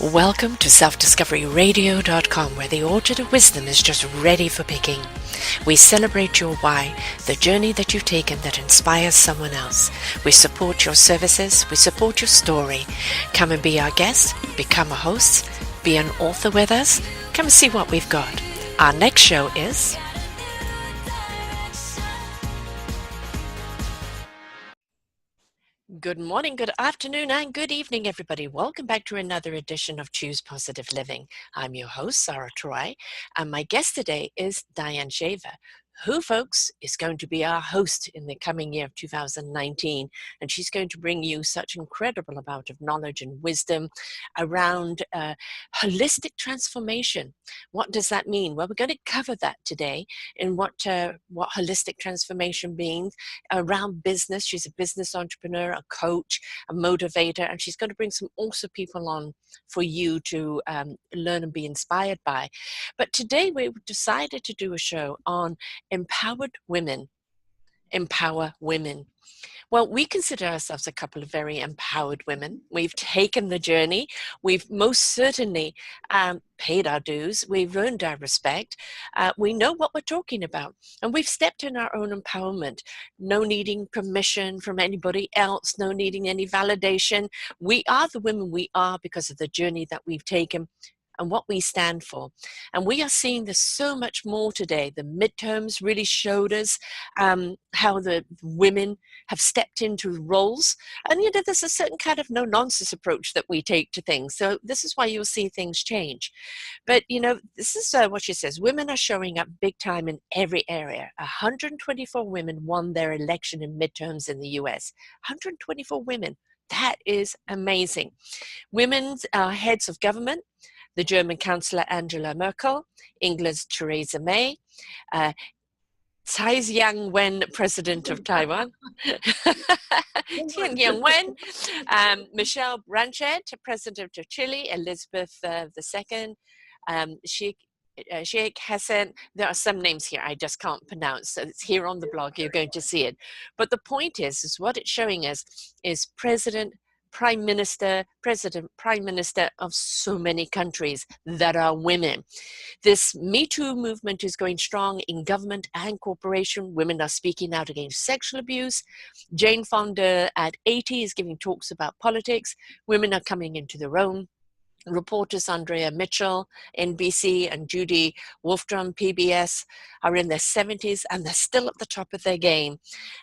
Welcome to selfdiscoveryradio.com, where the orchard of wisdom is just ready for picking. We celebrate your why, the journey that you've taken that inspires someone else. We support your services, we support your story. Come and be our guest, become a host, be an author with us. Come and see what we've got. Our next show is... Good morning, good afternoon, and good evening, everybody. Welcome back to another edition of Choose Positive Living. I'm your host, Sarah Troy, and my guest today is Dianne Shaver, who, folks, is going to be our host in the coming year of 2019. And she's going to bring you such incredible amount of knowledge and wisdom around holistic transformation. What does that mean? Well, we're going to cover that today in what holistic transformation means around business. She's a business entrepreneur, a coach, a motivator, and she's going to bring some awesome people on for you to learn and be inspired by. But today we decided to do a show on empowered women. Empower women. Well, we consider ourselves a couple of very empowered women. We've taken the journey. We've most certainly paid our dues. We've earned our respect. We know what we're talking about. And we've stepped in our own empowerment. No needing permission from anybody else. No needing any validation. We are the women we are because of the journey that we've taken and what we stand for. And we are seeing this so much more today. The midterms really showed us how the women have stepped into roles. And there's a certain kind of no-nonsense approach that we take to things. So this is why you'll see things change. But, this is what she says. Women are showing up big time in every area. 124 women won their election in midterms in the US. 124 women. That is amazing. Women's heads of government, the German Chancellor Angela Merkel, England's Theresa May, Tsai Ing-wen, President of Taiwan, Ing-wen, Michelle Bachelet, President of Chile, Elizabeth II, Sheikh Hassan. There are some names here I just can't pronounce. So it's here on the blog. You're going to see it. But the point is what it's showing us is Prime Minister of so many countries that are women. This Me Too movement is going strong in government and corporation. Women are speaking out against sexual abuse. Jane Fonda at 80 is giving talks about politics. Women are coming into their own. Reporters Andrea Mitchell, NBC, and Judy Wolfram, PBS, are in their 70s, and they're still at the top of their game.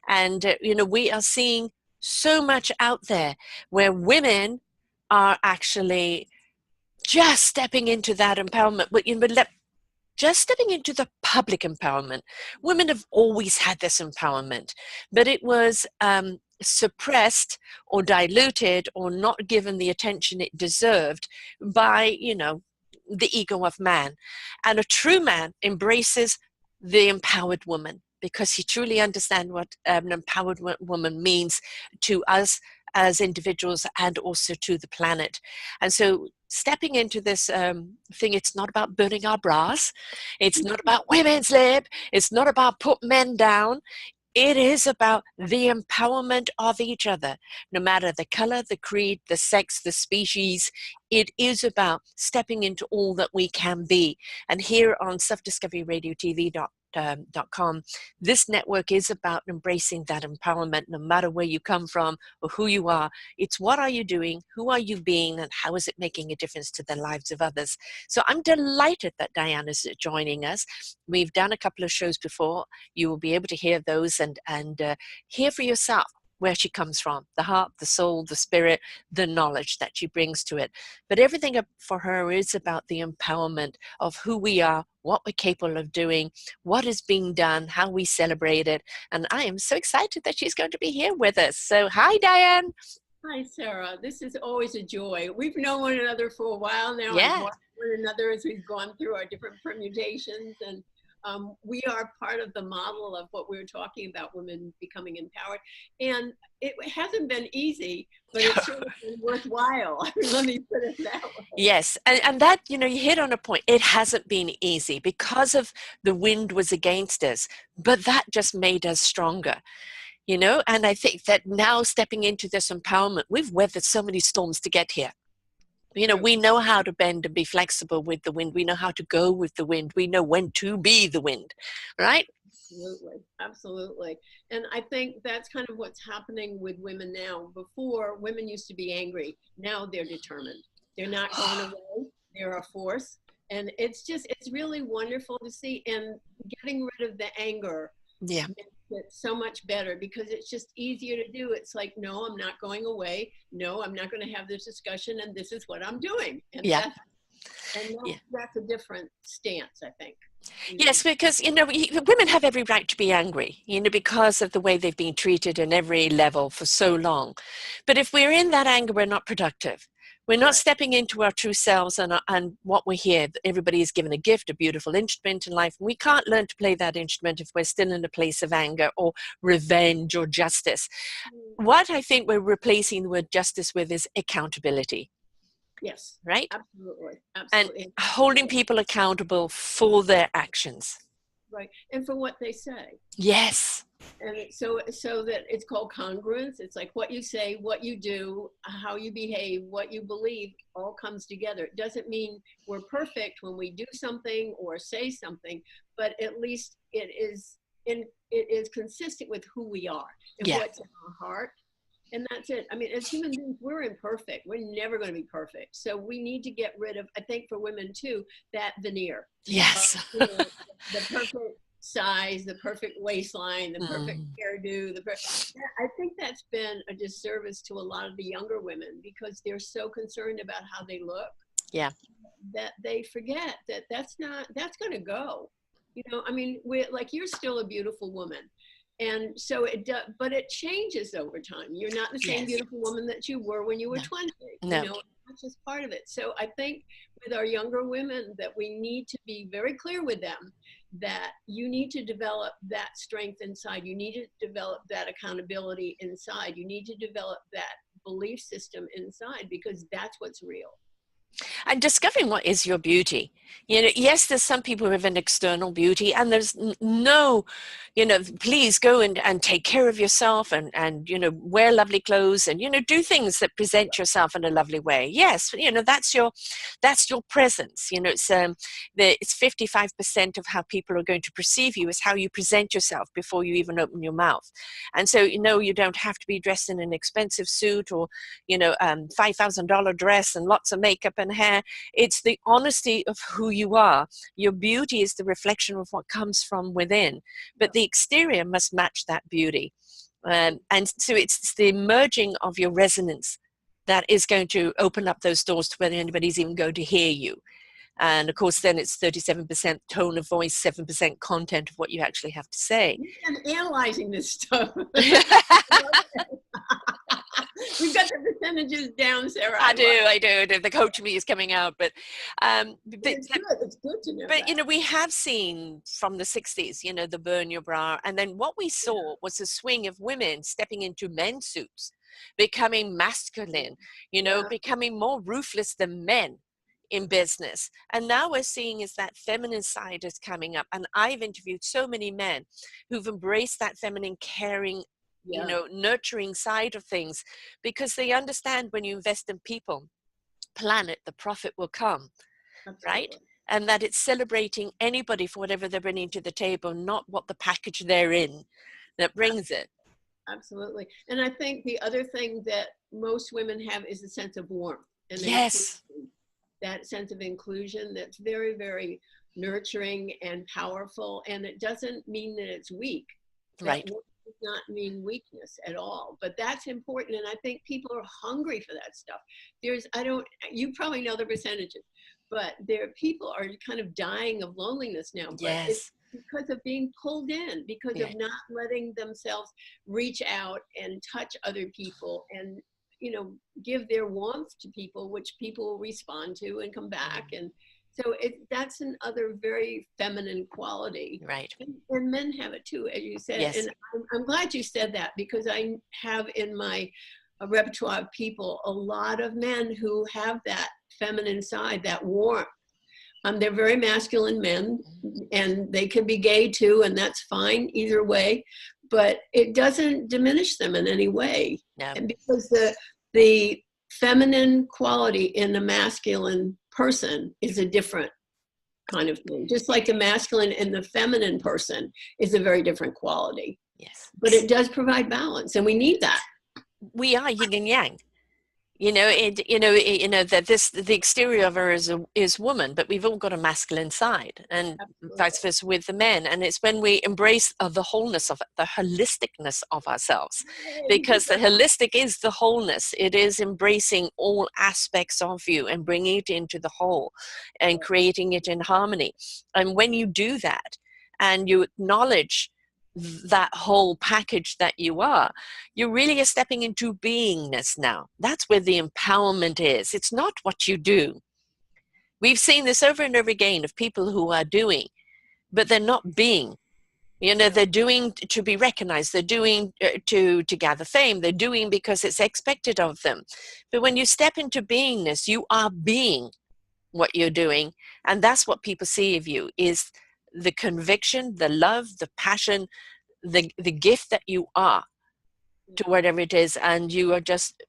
And, we are seeing so much out there where women are actually just stepping into that empowerment, but just stepping into the public empowerment. Women have always had this empowerment, but it was suppressed or diluted or not given the attention it deserved by, the ego of man. And a true man embraces the empowered woman, because he truly understands what an empowered woman means to us as individuals and also to the planet. And so stepping into this thing, it's not about burning our bras. It's not about women's lib. It's not about put men down. It is about the empowerment of each other, no matter the color, the creed, the sex, the species. It is about stepping into all that we can be. And here on selfdiscoveryradiotv.com, this network is about embracing that empowerment, no matter where you come from or who you are. It's what are you doing, who are you being, and how is it making a difference to the lives of others. So I'm delighted that Dianne is joining us. We've done a couple of shows before. You will be able to hear those and hear for yourself where she comes from, the heart, the soul, the spirit, the knowledge that she brings to it. But everything for her is about the empowerment of who we are, what we're capable of doing, what is being done, how we celebrate it. And I am so excited that she's going to be here with us. So hi, Dianne. Hi, Sarah. This is always a joy. We've known one another for a while now. Yeah. And watched one another as we've gone through our different permutations. And we are part of the model of what we were talking about, women becoming empowered. And it hasn't been easy, but it's sort of been worthwhile. Let me put it that way. Yes. And that, you hit on a point. It hasn't been easy because of the wind was against us, but that just made us stronger. And I think that now stepping into this empowerment, we've weathered so many storms to get here. You know, we know how to bend and be flexible with the wind. We know how to go with the wind. We know when to be the wind, right? Absolutely, absolutely. And I think that's kind of what's happening with women now. Before, women used to be angry. Now they're determined. They're not going away. They're a force. And it's really wonderful to see. And getting rid of the anger Yeah. makes it so much better because it's just easier to do. It's like, no, I'm not going away. No, I'm not going to have this discussion. And this is what I'm doing. And Yeah. Yeah. that's a different stance, I think. Yes, because, you know, women have every right to be angry, you know, because of the way they've been treated in every level for so long. But if we're in that anger, we're not productive. We're not Right. stepping into our true selves and what we hear. Everybody is given a gift, a beautiful instrument in life. We can't learn to play that instrument if we're still in a place of anger or revenge or justice. What I think we're replacing the word justice with is accountability. Yes, Right? absolutely, And absolutely. holding people accountable for their actions. Right, and for what they say. Yes. And so that it's called congruence. It's like what you say, what you do, how you behave, what you believe all comes together. It doesn't mean we're perfect when we do something or say something, but at least it is consistent with who we are and Yeah. what's in our heart. And that's it. I mean, as human beings, we're imperfect. We're never going to be perfect. So we need to get rid of, I think for women too, that veneer. Yes. The perfect size, the perfect waistline, the perfect hairdo. I think that's been a disservice to a lot of the younger women because they're so concerned about how they look. Yeah. That they forget that that's going to go. You know, I mean, like you're still a beautiful woman. And so it does, but it changes over time. You're not the same Yes. beautiful woman that you were when you were 20. No. You know, that's just part of it. So I think with our younger women that we need to be very clear with them that you need to develop that strength inside. You need to develop that accountability inside. You need to develop that belief system inside because that's what's real. And discovering what is your beauty. You know, yes, there's some people who have an external beauty and there's no, you know, please go and take care of yourself and, you know, wear lovely clothes and, you know, do things that present yourself in a lovely way. Yes, you know, that's your presence. You know, it's 55% of how people are going to perceive you is how you present yourself before you even open your mouth. And so, you know, you don't have to be dressed in an expensive suit or, you know, $5,000 dress and lots of makeup and hair. It's the honesty of who you are. Your beauty is the reflection of what comes from within, but the exterior must match that beauty. And so it's the merging of your resonance that is going to open up those doors to whether anybody's even going to hear you. And of course, then it's 37% tone of voice, 7% content of what you actually have to say. I'm analyzing this stuff. We've got the percentages down, Sarah. I do. The coach me is coming out, but it's good to know. But you know, we have seen from the 60s, you know, the burn your bra, and then what we saw was a swing of women stepping into men's suits, becoming masculine, you know, becoming more ruthless than men in business. And now we're seeing is that feminine side is coming up. And I've interviewed so many men who've embraced that feminine, caring, you know, nurturing side of things, because they understand when you invest in people, planet, the profit will come. Absolutely. Right? And that it's celebrating anybody for whatever they're bringing to the table, not what the package they're in that brings it. Absolutely. And I think the other thing that most women have is a sense of warmth. And yes. That sense of inclusion that's very, very nurturing and powerful. And it doesn't mean that it's weak. Right. That does not mean weakness at all, but that's important. And I think people are hungry for that stuff. You probably know the percentages, but people are kind of dying of loneliness now. But yes. It's because of being pulled in, because of not letting themselves reach out and touch other people and, you know, give their warmth to people, which people will respond to and come back. And so that's another very feminine quality. Right. And men have it too, as you said. Yes. And I'm glad you said that, because I have in my repertoire of people a lot of men who have that feminine side, that warmth. They're very masculine men, and they can be gay too, and that's fine either way. But it doesn't diminish them in any way. No. And because the feminine quality in the masculine person is a different kind of thing. Just like the masculine and the feminine person is a very different quality. Yes. But it does provide balance, and we need that. We are yin and yang. That the exterior of her is woman, but we've all got a masculine side, and Absolutely. vice versa with the men. And it's when we embrace the wholeness of it, the holisticness of ourselves, because the holistic is the wholeness. It is embracing all aspects of you and bringing it into the whole and creating it in harmony. And when you do that and you acknowledge that whole package that you are, you really are stepping into beingness now. That's where the empowerment is. It's not what you do. We've seen this over and over again of people who are doing, but they're not being. They're doing to be recognized. They're doing to gather fame. They're doing because it's expected of them. But when you step into beingness, you are being what you're doing. And that's what people see of you, is the conviction, the love, the passion, the gift that you are to whatever it is, and you are just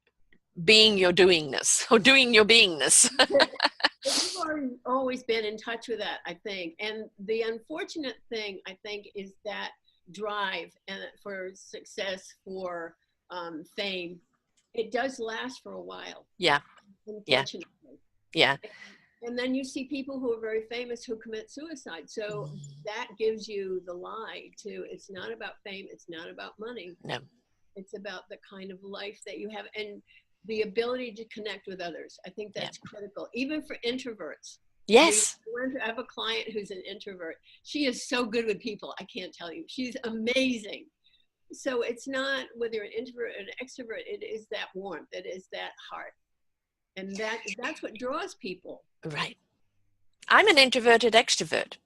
being your doingness, or doing your beingness. We've always been in touch with that, I think. And the unfortunate thing, I think, is that drive and for success, for fame, it does last for a while. Yeah. Unfortunately. Yeah. And then you see people who are very famous who commit suicide. So that gives you the lie to, it's not about fame, it's not about money. No. It's about the kind of life that you have and the ability to connect with others. I think that's critical, even for introverts. Yes. I have a client who's an introvert. She is so good with people, I can't tell you. She's amazing. So it's not whether you're an introvert or an extrovert, it is that warmth, it is that heart. And that's what draws people. Right. I'm an introverted extrovert.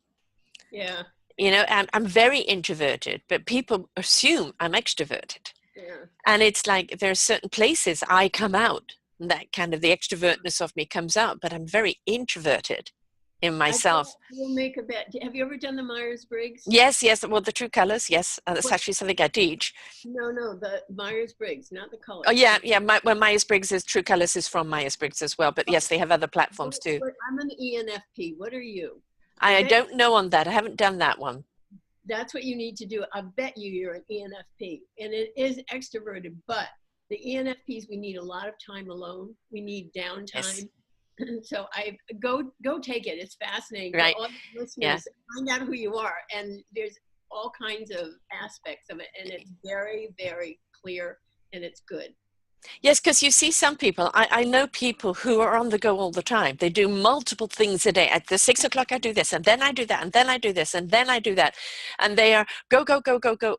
Yeah. I'm very introverted, but people assume I'm extroverted. Yeah. And it's like there are certain places I come out, and that kind of the extrovertness of me comes out, but I'm very introverted in myself. We'll make a bet. Have you ever done the Myers-Briggs? Yes. Well, the true colors, yes. That's actually something I teach. No, the Myers-Briggs, not the colors. Oh, yeah. Well, Myers-Briggs is True Colors is from Myers-Briggs as well. But yes, they have other platforms too. I'm an ENFP. What are you? I don't know on that. I haven't done that one. That's what you need to do. I bet you're an ENFP. And it is extroverted, but the ENFPs, we need a lot of time alone. We need downtime. Yes. So I go take it. It's fascinating. Right. For all the listeners, find out who you are. And there's all kinds of aspects of it. And it's very, very clear and it's good. Yes, because you see some people, I know people who are on the go all the time. They do multiple things a day. At the 6 o'clock, I do this, and then I do that, and then I do this, and then I do that. And they are go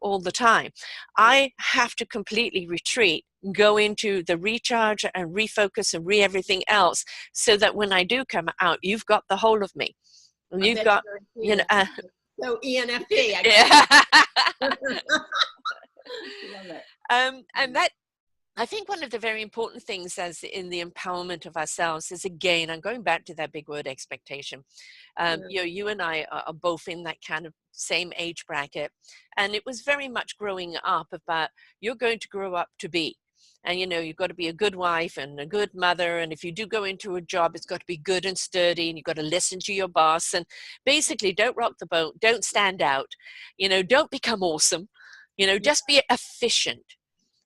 all the time. I have to completely retreat, go into the recharge and refocus and everything else, so that when I do come out, you've got the whole of me. And you've got, so ENFP. Love it. And that, I think one of the very important things as in the empowerment of ourselves is, again, I'm going back to that big word expectation. You and I are both in that kind of same age bracket. And it was very much growing up about you're going to grow up to be. And, you've got to be a good wife and a good mother. And if you do go into a job, it's got to be good and sturdy. And you've got to listen to your boss. And basically, don't rock the boat. Don't stand out. Don't become awesome. Just be efficient.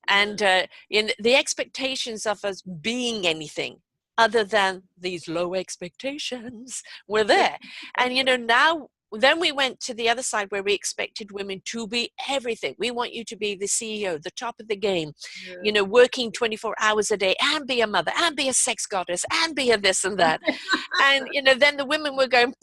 And in the expectations of us being anything other than these low expectations were there. And, now, then we went to the other side where we expected women to be everything. We want you to be the CEO, the top of the game, working 24 hours a day and be a mother and be a sex goddess and be a this and that. And, then the women were going,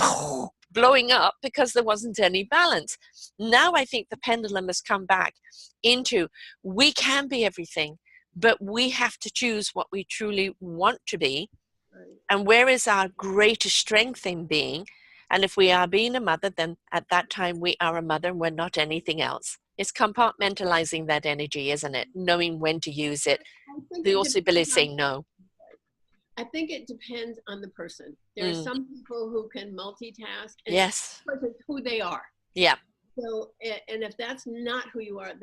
blowing up because there wasn't any balance. Now I think the pendulum has come back into we can be everything, but we have to choose what we truly want to be. Right. And where is our greatest strength in being? And if we are being a mother, then at that time we are a mother and we're not anything else. It's compartmentalizing that energy, isn't it? Knowing when to use it. The also ability to say no. I think it depends on the person. There are some people who can multitask. And yes. It's who they are. Yeah. So, and if that's not who you are,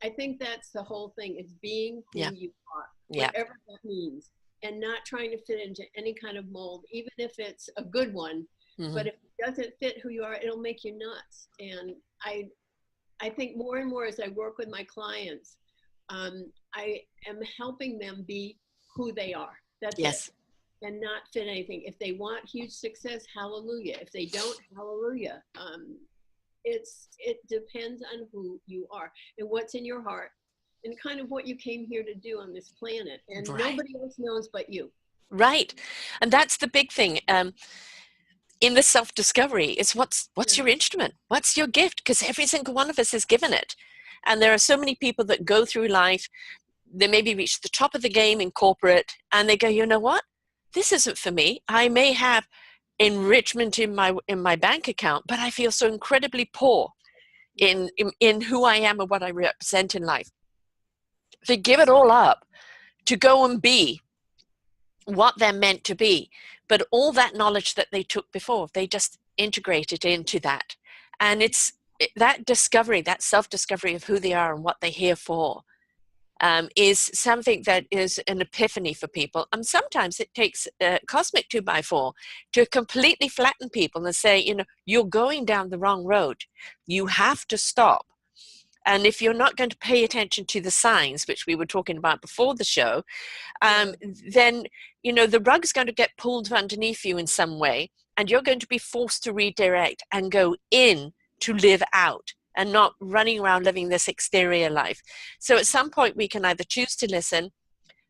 I think that's the whole thing. It's being who you are, whatever that means. and not trying to fit into any kind of mold, even if it's a good one. Hmm. But if it doesn't fit who you are, it'll make you nuts. And I think more and more as I work with my clients, I am helping them be who they are. That's it. Yes. And not fit anything. If they want huge success, hallelujah. If they don't, hallelujah. It depends on who you are and what's in your heart and kind of what you came here to do on this planet. And Right. nobody else knows but you. Right. And that's the big thing. In the self-discovery is what's Yeah. your instrument? What's your gift? Because every single one of us is given it. And there are so many people that go through life, they maybe reach the top of the game in corporate, and they go, you know what? This isn't for me. I may have enrichment in my bank account, but I feel so incredibly poor Yeah. in who I am and what I represent in life. They give it all up to go and be what they're meant to be. But all that knowledge that they took before, they just integrate it into that. And it's that discovery, that self-discovery of who they are and what they're here for, is something that is an epiphany for people. And sometimes it takes a cosmic 2x4 to completely flatten people and say, you know, you're going down the wrong road. You have to stop. And if you're not going to pay attention to the signs, which we were talking about before the show, Yeah. then, you know, the rug's going to get pulled underneath you in some way, and you're going to be forced to redirect and go in to live out and not running around living this exterior life. So at some point we can either choose to listen,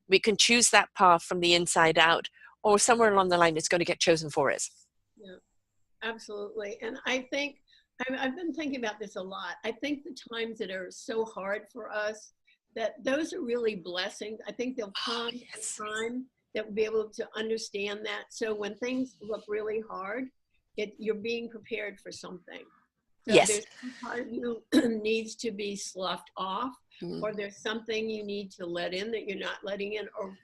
we can choose that path from the inside out, or somewhere along the line it's going to get chosen for us. Yeah. Absolutely. And I think I've been thinking about this a lot. I think the times that are so hard for us, that those are really blessings. I think there'll Oh, come yes. a time that we'll be able to understand that. So when things look really hard, you're being prepared for something. So Yes. there's some part of you needs to be sloughed off, Mm. or there's something you need to let in that you're not letting in, or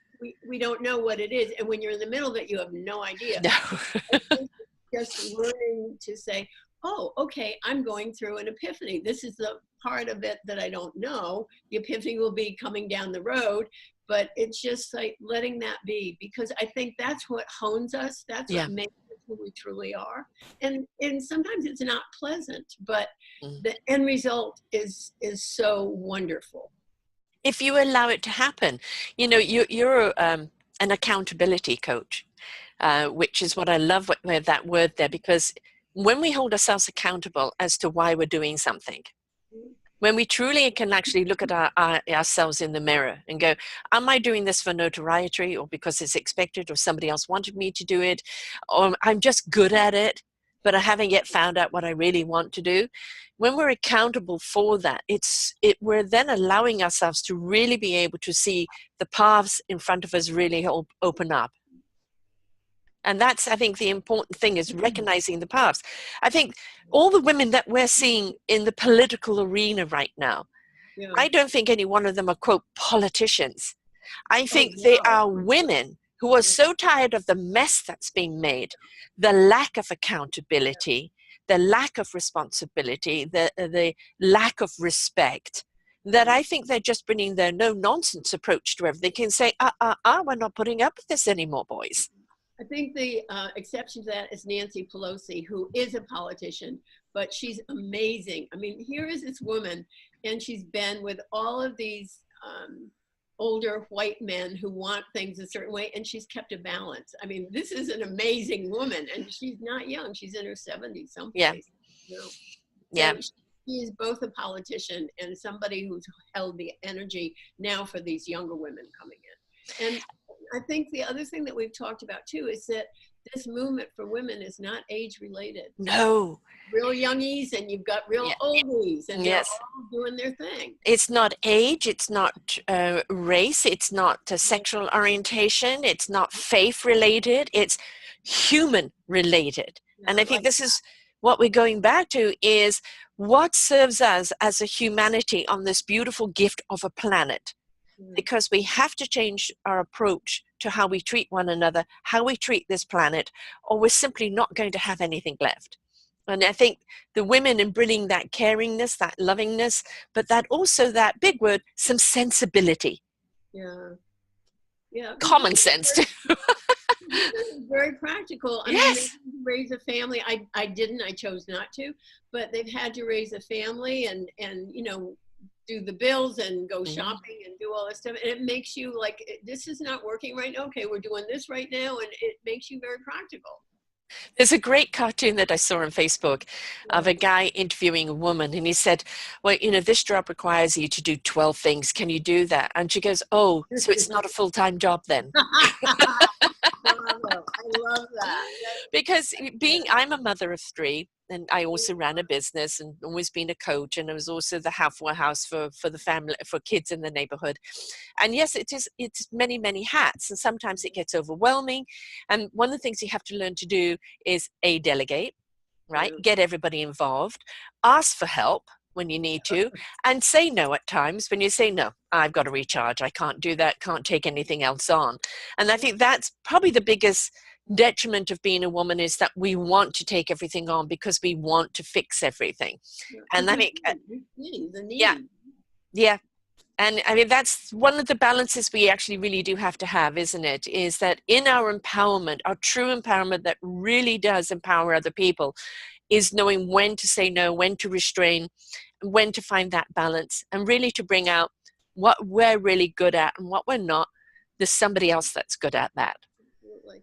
we don't know what it is. And when you're in the middle of it, you have no idea. No. I think just learning to say, oh, okay, I'm going through an epiphany. This is the part of it that I don't know. The epiphany will be coming down the road, but it's just like letting that be, because I think that's what hones us. That's what Yeah. makes us who we truly are. And sometimes it's not pleasant, but Mm. the end result is so wonderful. If you allow it to happen, you know, you're an accountability coach, which is what I love with that word there, because when we hold ourselves accountable as to why we're doing something, when we truly can actually look at ourselves in the mirror and go, am I doing this for notoriety, or because it's expected, or somebody else wanted me to do it, or I'm just good at it, but I haven't yet found out what I really want to do? When we're accountable for that, we're then allowing ourselves to really be able to see the paths in front of us really open up. And that's, I think, the important thing is recognizing the paths. I think all the women that we're seeing in the political arena right now, Yeah. I don't think any one of them are, quote, politicians. I Oh, think they no. are women who are Yeah. so tired of the mess that's being made, the lack of accountability, the lack of responsibility, the lack of respect, that I think they're just bringing their no-nonsense approach to everything and say, we're not putting up with this anymore, boys. I think the exception to that is Nancy Pelosi, who is a politician, but she's amazing. I mean, here is this woman, and she's been with all of these older white men who want things a certain way, and she's kept a balance. I mean, this is an amazing woman, and she's not young. She's in her 70s Yeah, someplace. You know? yeah. So she is both a politician and somebody who's held the energy now for these younger women coming in. And I think the other thing that we've talked about too is that this movement for women is not age related. No. Real youngies and you've got real Yeah. oldies, and they're Yes. all doing their thing. It's not age, it's not race, it's not sexual orientation, it's not faith related, it's human related. Yeah, And I I think like this is what we're going back to, is what serves us as a humanity on this beautiful gift of a planet. that. Because we have to change our approach to how we treat one another, how we treat this planet, or we're simply not going to have anything left. And I think the women in bringing that caringness, that lovingness, but that also, that big word, some sensibility. Yeah. Yeah, Common sense too. this is very practical. I mean, they Yes. raise a family. I didn't. I chose not to, but they've had to raise a family and do the bills and go Mhm. shopping and do all this stuff. And it makes you like, this is not working right now. Okay, we're doing this right now, and it makes you very practical. There's a great cartoon that I saw on Facebook of Yeah. a guy interviewing a woman, and he said, well, this job requires you to do 12 things. Can you do that? And she goes, oh, so it's not a full-time job then? Bravo. I love that. Because That's I'm a mother of three, and I also ran a business and always been a coach, and I was also the halfway house for the family, for kids in the neighborhood. And yes, it's many, many hats, and sometimes it gets overwhelming. And one of the things you have to learn to do is delegate, right? yeah. Get everybody involved, ask for help when you need to, and say no at times when you say, no, I've got to recharge. I can't do that, can't take anything else on. And I think that's probably the biggest detriment of being a woman, is that we want to take everything on because we want to fix everything. And Because I we think, do. We see the yeah, need. yeah. And I mean, that's one of the balances we actually really do have to have, isn't it? Is that in our empowerment, our true empowerment that really does empower other people, is knowing when to say no, when to restrain, when to find that balance, and really to bring out what we're really good at and what we're not. There's somebody else that's good at that. Absolutely.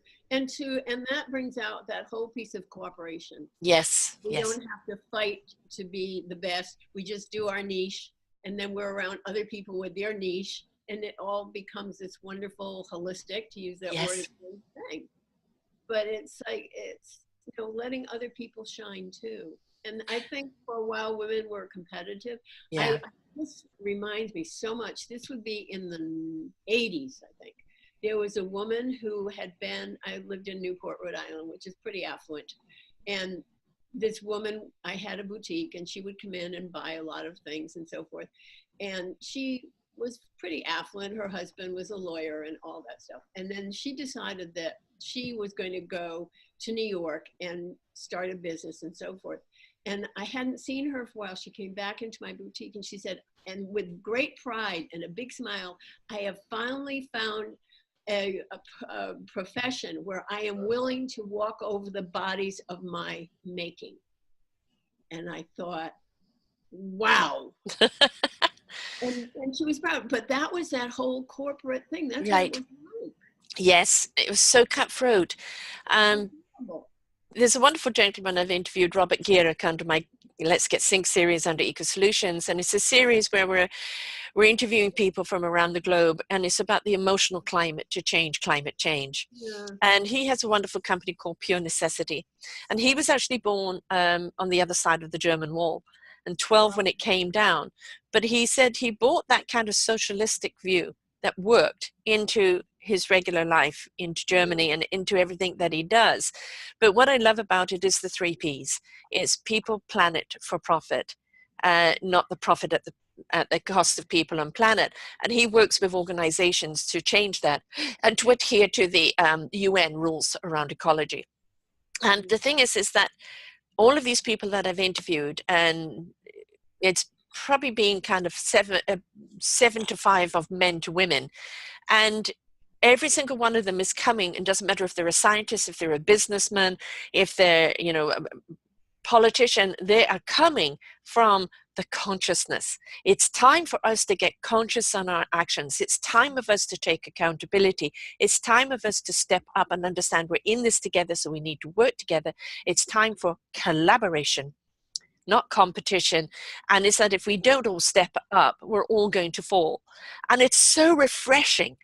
And that brings out that whole piece of cooperation. Yes, We yes, don't have to fight to be the best. We just do our niche, and then we're around other people with their niche, and it all becomes this wonderful holistic, to use that word yes, again, thing. But it's like it's letting other people shine too. And I think for a while women were competitive. yeah. This reminds me so much. This would be in the 80s, I think. There was a woman who had been. I lived in Newport, Rhode Island, which is pretty affluent, and this woman, I had a boutique, and she would come in and buy a lot of things and so forth. And she was pretty affluent. Her husband was a lawyer and all that stuff. And then she decided that she was going to go to New York and start a business and so forth. And I hadn't seen her for a while. She came back into my boutique and she said, and with great pride and a big smile, I have finally found a profession where I am willing to walk over the bodies of my making. And I thought, wow. And she was proud, but that was that whole corporate thing. That's what it Right. was like. Yes, it was so cutthroat. Um, Incredible. there's a wonderful gentleman I've interviewed, Robert Gierek, under my Let's Get Sync series under Eco Solutions, and it's a series where we're interviewing people from around the globe, and it's about the emotional climate to change climate change. Yeah. And he has a wonderful company called Pure Necessity, and he was actually born on the other side of the German Wall, and 12 when it came down. But he said he brought that kind of socialistic view that worked into his regular life, into Germany, and into everything that he does. But what I love about it is the three P's. It's people, planet, for profit, not the profit at the cost of people and planet. And he works with organizations to change that and to adhere to the UN rules around ecology. And the thing is that all of these people that I've interviewed, and it's probably being kind of 7 to 5 of men to women, and every single one of them is coming, and doesn't matter if they're a scientist, if they're a businessman, if they're a politician, they are coming from the consciousness. It's time for us to get conscious on our actions. It's time of us to take accountability. It's time of us to step up and understand we're in this together, so we need to work together. It's time for collaboration, not competition. And it's that if we don't all step up, we're all going to fall. And it's so refreshing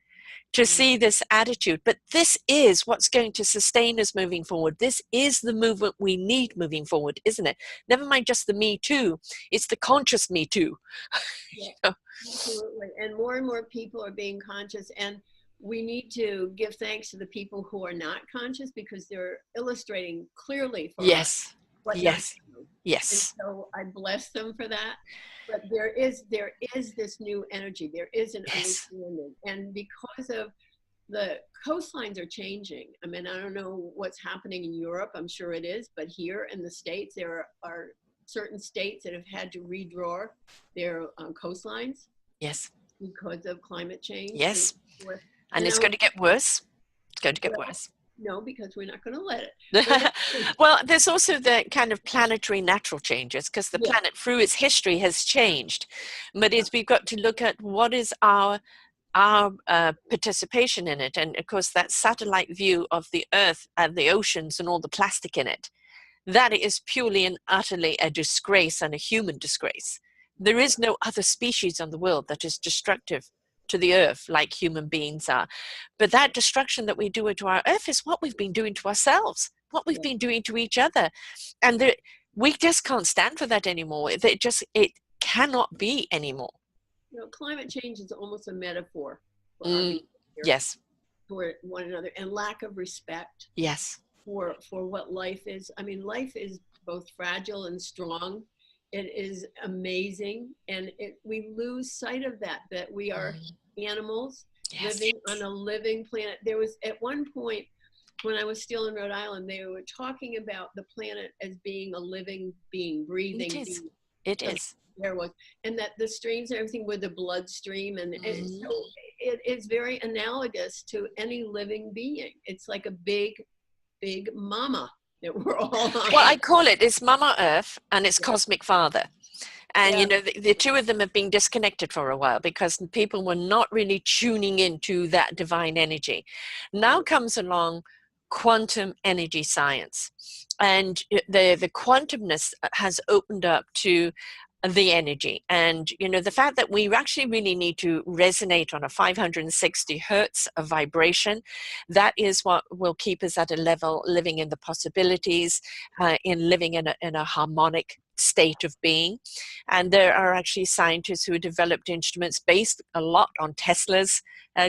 to see this attitude. But this is what's going to sustain us moving forward. This is the movement we need moving forward, isn't it? Never mind just the me too. It's the conscious me too. Yeah, You know? absolutely. And more people are being conscious. And we need to give thanks to the people who are not conscious because they're illustrating clearly for us Yes, what not yes, to do. And yes, so I bless them for that. But there is this new energy. There is an yes, understanding. And because of the coastlines are changing. I mean, I don't know what's happening in Europe. I'm sure it is. But here in the States, there are certain states that have had to redraw their coastlines yes, because of climate change and yes. so forth. And And it's I going was, to get worse. It's going to get well, worse. no, because we're not going to let it. But Well, there's also the kind of planetary natural changes, because the yeah, planet through its history has changed. But yeah, we've got to look at what is our participation in it. And of course, that satellite view of the Earth and the oceans and all the plastic in it, that is purely and utterly a disgrace, and a human disgrace. There yeah, is no other species on the world that is destructive to the earth like human beings are. But that destruction that we do to our earth is what we've been doing to ourselves, what we've yeah. been doing to each other. And we just can't stand for that anymore. It cannot be anymore. Climate change is almost a metaphor for our Mm, behavior yes, toward one another, and lack of respect yes. for what life is. I mean, life is both fragile and strong. It is amazing, and we lose sight of that we are Mm, animals yes. living on a living planet. There was at one point when I was still in Rhode Island, they were talking about the planet as being a living being, It breathing is. being. It So is. there was, and that the streams and everything were the bloodstream, and Mhm. so it is very analogous to any living being. It's like a big mama that we're all Well, on. I call it's Mama Earth and it's Yeah, Cosmic Father. And, yeah, the two of them have been disconnected for a while because people were not really tuning into that divine energy. Now right. comes along quantum energy science. And the quantumness has opened up to the energy. And, the fact that we actually really need to resonate on a 560 hertz of vibration, that is what will keep us at a level living in the possibilities, in living in a harmonic state of being. And there are actually scientists who developed instruments based a lot on Tesla's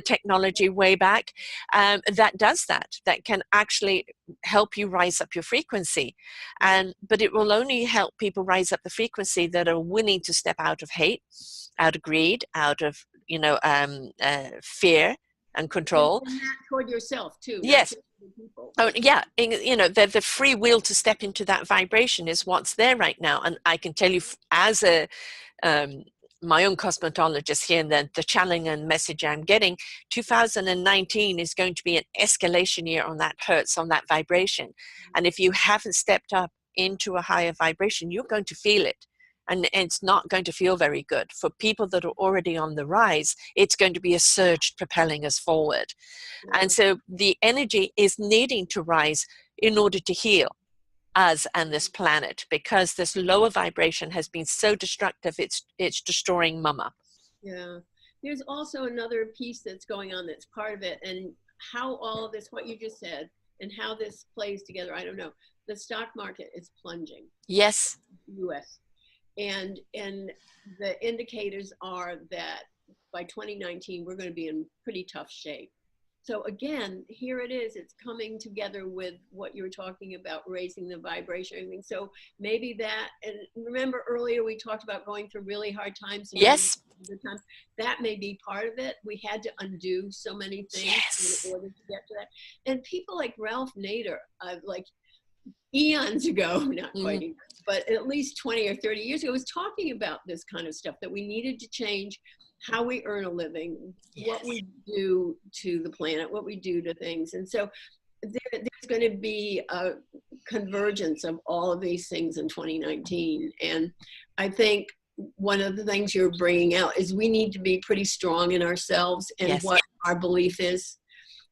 technology way back, that does that can actually help you rise up your frequency. Yeah, But it will only help people rise up the frequency that are willing to step out of hate, out of greed, out of fear and control. and that toward yourself too, not Yes. just the people. Oh, yeah. The free will to step into that vibration is what's there right now. And I can tell you, as um, my own cosmetologist here, and the channeling and message I'm getting, 2019 is going to be an escalation year on that hertz, on that vibration. And if you haven't stepped up into a higher vibration, you're going to feel it. And it's not going to feel very good. For people that are already on the rise, it's going to be a surge propelling us forward. Yeah, And so the energy is needing to rise in order to heal us and this planet, because this lower vibration has been so destructive, it's destroying mama. yeah. There's also another piece that's going on that's part of it, and how all of this, what you just said, and how this plays together. I don't know. The stock market is plunging, Yes. U.S. And the indicators are that by 2019 we're going to be in pretty tough shape. So again, here it is. It's coming together with what you were talking about, raising the vibration. I mean, so maybe that. And remember earlier we talked about going through really hard times and then Yes. good times. That may be part of it. We had to undo so many things in Yes. order to get to that. And people like Ralph Nader, like eons ago, not Mhm. quite eons, but at least 20 or 30 years ago, was talking about this kind of stuff, that we needed to change how we earn a living, what Yes. we do to the planet, what we do to things. And so there's going to be a convergence of all of these things in 2019. And I think one of the things you're bringing out is we need to be pretty strong in ourselves and Yes. what our belief is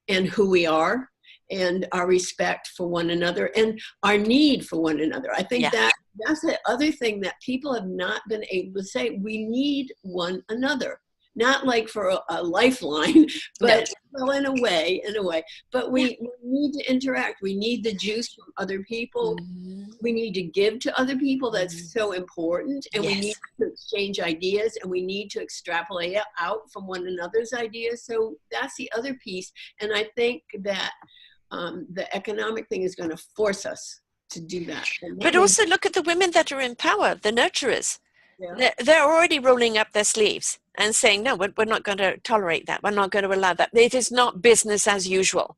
and who we are, and our respect for one another and our need for one another. I think Yeah. that's the other thing that people have not been able to say. We need one another, not like for a lifeline, No. but well, in a way, but Yeah. we need to interact. We need the juice from other people. Mhm. We need to give to other people. That's Mhm. so important. And we need Yes. to exchange ideas, and we need to extrapolate out from one another's ideas. So that's the other piece. And I think that the economic thing is going to force us to do that. And that But may be, also look at the women that are in power, the nurturers. yeah, They're already rolling up their sleeves and saying, no, we're not going to tolerate that. We're not going to allow that. It is not business as usual.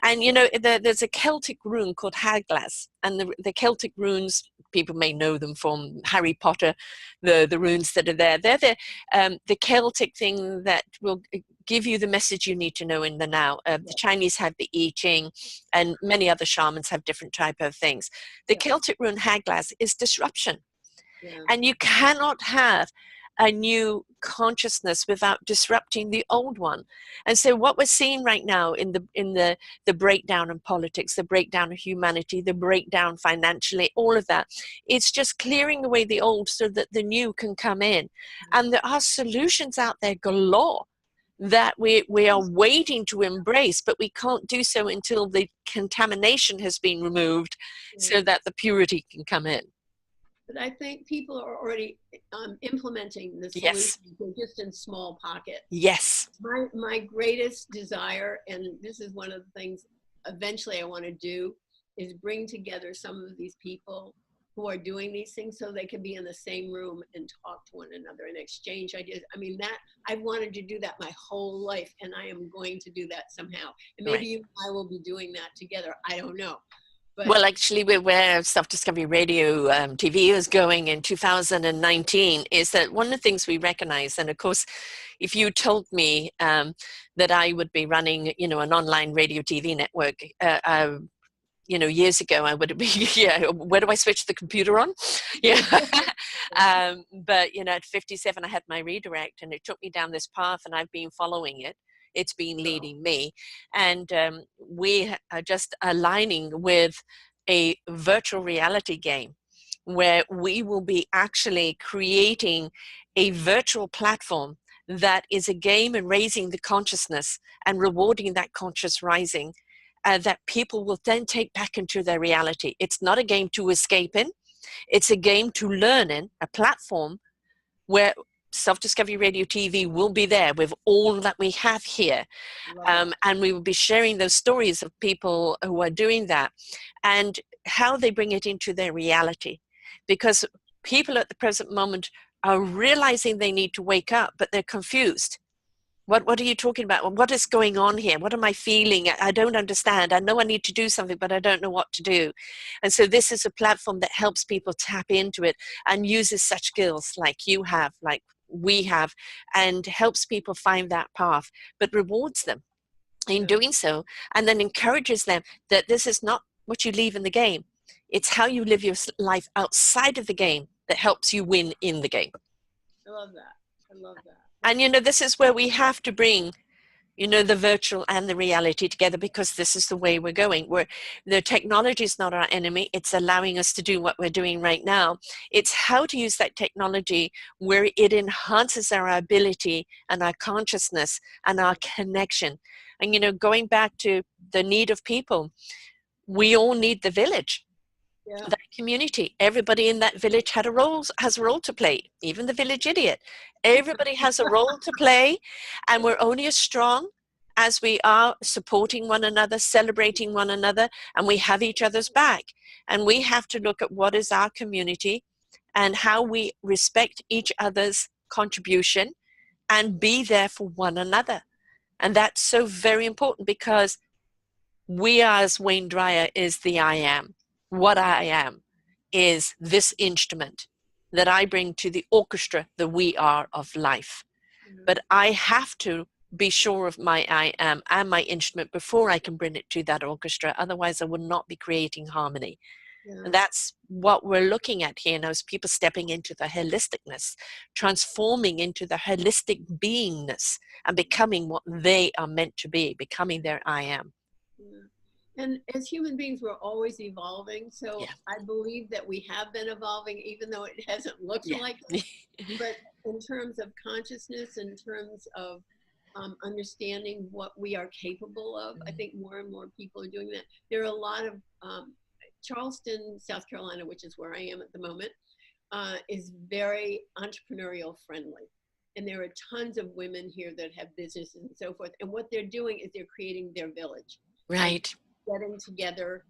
And there's a Celtic rune called Haglas, and the Celtic runes, people may know them from Harry Potter, the runes that are there. They're the Celtic thing that will give you the message you need to know in the now. The Chinese have the I Ching, and many other shamans have different type of things. The Celtic rune Haglas is disruption. Yeah. And you cannot have a new consciousness without disrupting the old one. And so what we're seeing right now in the breakdown in politics, the breakdown of humanity, the breakdown financially, all of that, it's just clearing away the old so that the new can come in. And there are solutions out there galore that we are waiting to embrace, but we can't do so until the contamination has been removed so that the purity can come in. But I think people are already implementing the Yes. solutions just in small pockets. Yes. My greatest desire, and this is one of the things eventually I want to do, is bring together some of these people who are doing these things so they can be in the same room and talk to one another and exchange ideas. I mean, that I've wanted to do that my whole life, and I am going to do that somehow. And maybe you and I will be doing that together. I don't know. But well, actually, where Self-Discovery Radio TV is going in 2019 is that one of the things we recognize, and of course, if you told me that I would be running, an online radio TV network, years ago, I would have been, yeah, where do I switch the computer on? Yeah. But, at 57, I had my redirect, and it took me down this path, and I've been following it. It's been leading me. And we are just aligning with a virtual reality game where we will be actually creating a virtual platform that is a game and raising the consciousness and rewarding that conscious rising that people will then take back into their reality. It's not a game to escape in. It's a game to learn in, a platform where Self-Discovery Radio TV will be there with all that we have here. And we will be sharing those stories of people who are doing that and how they bring it into their reality. Because people at the present moment are realizing they need to wake up, but they're confused. What are you talking about? What is going on here? What am I feeling? I don't understand. I know I need to do something, but I don't know what to do. And so this is a platform that helps people tap into it and uses such skills like you have, like we have, and helps people find that path, but rewards them in doing so, and then encourages them that this is not what you leave in the game. It's how you live your life outside of the game that helps you win in the game. I love that. I love that. And, this is where we have to bring, the virtual and the reality together, because this is the way we're going. The technology is not our enemy. It's allowing us to do what we're doing right now. It's how to use that technology where it enhances our ability and our consciousness and our connection. And, going back to the need of people, we all need the village. Yeah. That community, everybody in that village has a role to play, even the village idiot. Everybody has a role to play, and we're only as strong as we are supporting one another, celebrating one another, and we have each other's back. And we have to look at what is our community and how we respect each other's contribution and be there for one another. And that's so very important, because we are, as Wayne Dyer is the I am. What I am is this instrument that I bring to the orchestra, the we are of life. But I have to be sure of my I am and my instrument before I can bring it to that orchestra. Otherwise, I would not be creating harmony. And that's what we're looking at here now, is people stepping into the holisticness, transforming into the holistic beingness and becoming what they are meant to be, becoming their I am. And as human beings, we're always evolving. So I believe that we have been evolving, even though it hasn't looked like it. But in terms of consciousness, in terms of understanding what we are capable of, I think more and more people are doing that. There are a lot of Charleston, South Carolina, which is where I am at the moment, is very entrepreneurial friendly. And there are tons of women here that have businesses and so forth. And what they're doing is they're creating their village. Right. Getting together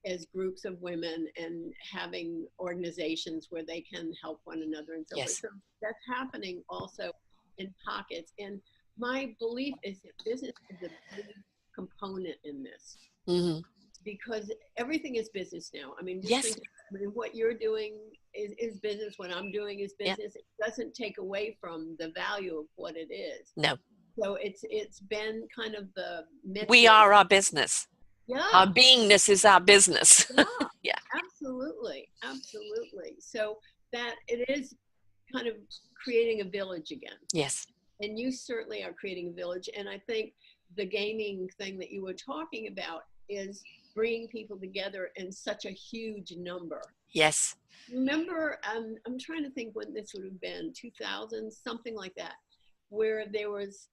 as groups of women and having organizations where they can help one another and so forth. So that's happening also in pockets. And my belief is that business is a big component in this, Hmm. because everything is business now. I mean, just Yes. think, I mean, what you're doing is business. What I'm doing is Yeah. business. It doesn't take away from the value of what it is. No. So it's been kind of the myth We that, are our business. Our yeah, beingness is our business. yeah, Yeah. absolutely, absolutely. So that it is kind of creating a village again. Yes. And you certainly are creating a village. And I think the gaming thing that you were talking about is bringing people together in such a huge number. Yes. Remember, I'm trying to think when this would have been, 2000, something like that, where there was,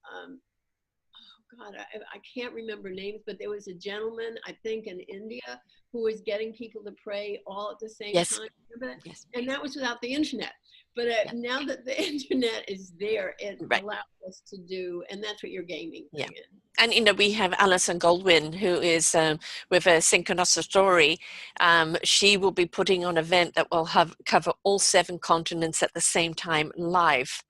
God, I can't remember names, but there was a gentleman, I think in India, who was getting people to pray all at the same Yes. time. Remember that? Yes. And that was without the internet. But Yeah. now that the internet is there, it Right. allows us to do, and that's what your gaming Yeah. thing is. And we have Alison Goldwyn, who is with a Synchronossa Story. She will be putting on an event that will cover all 7 continents at the same time live,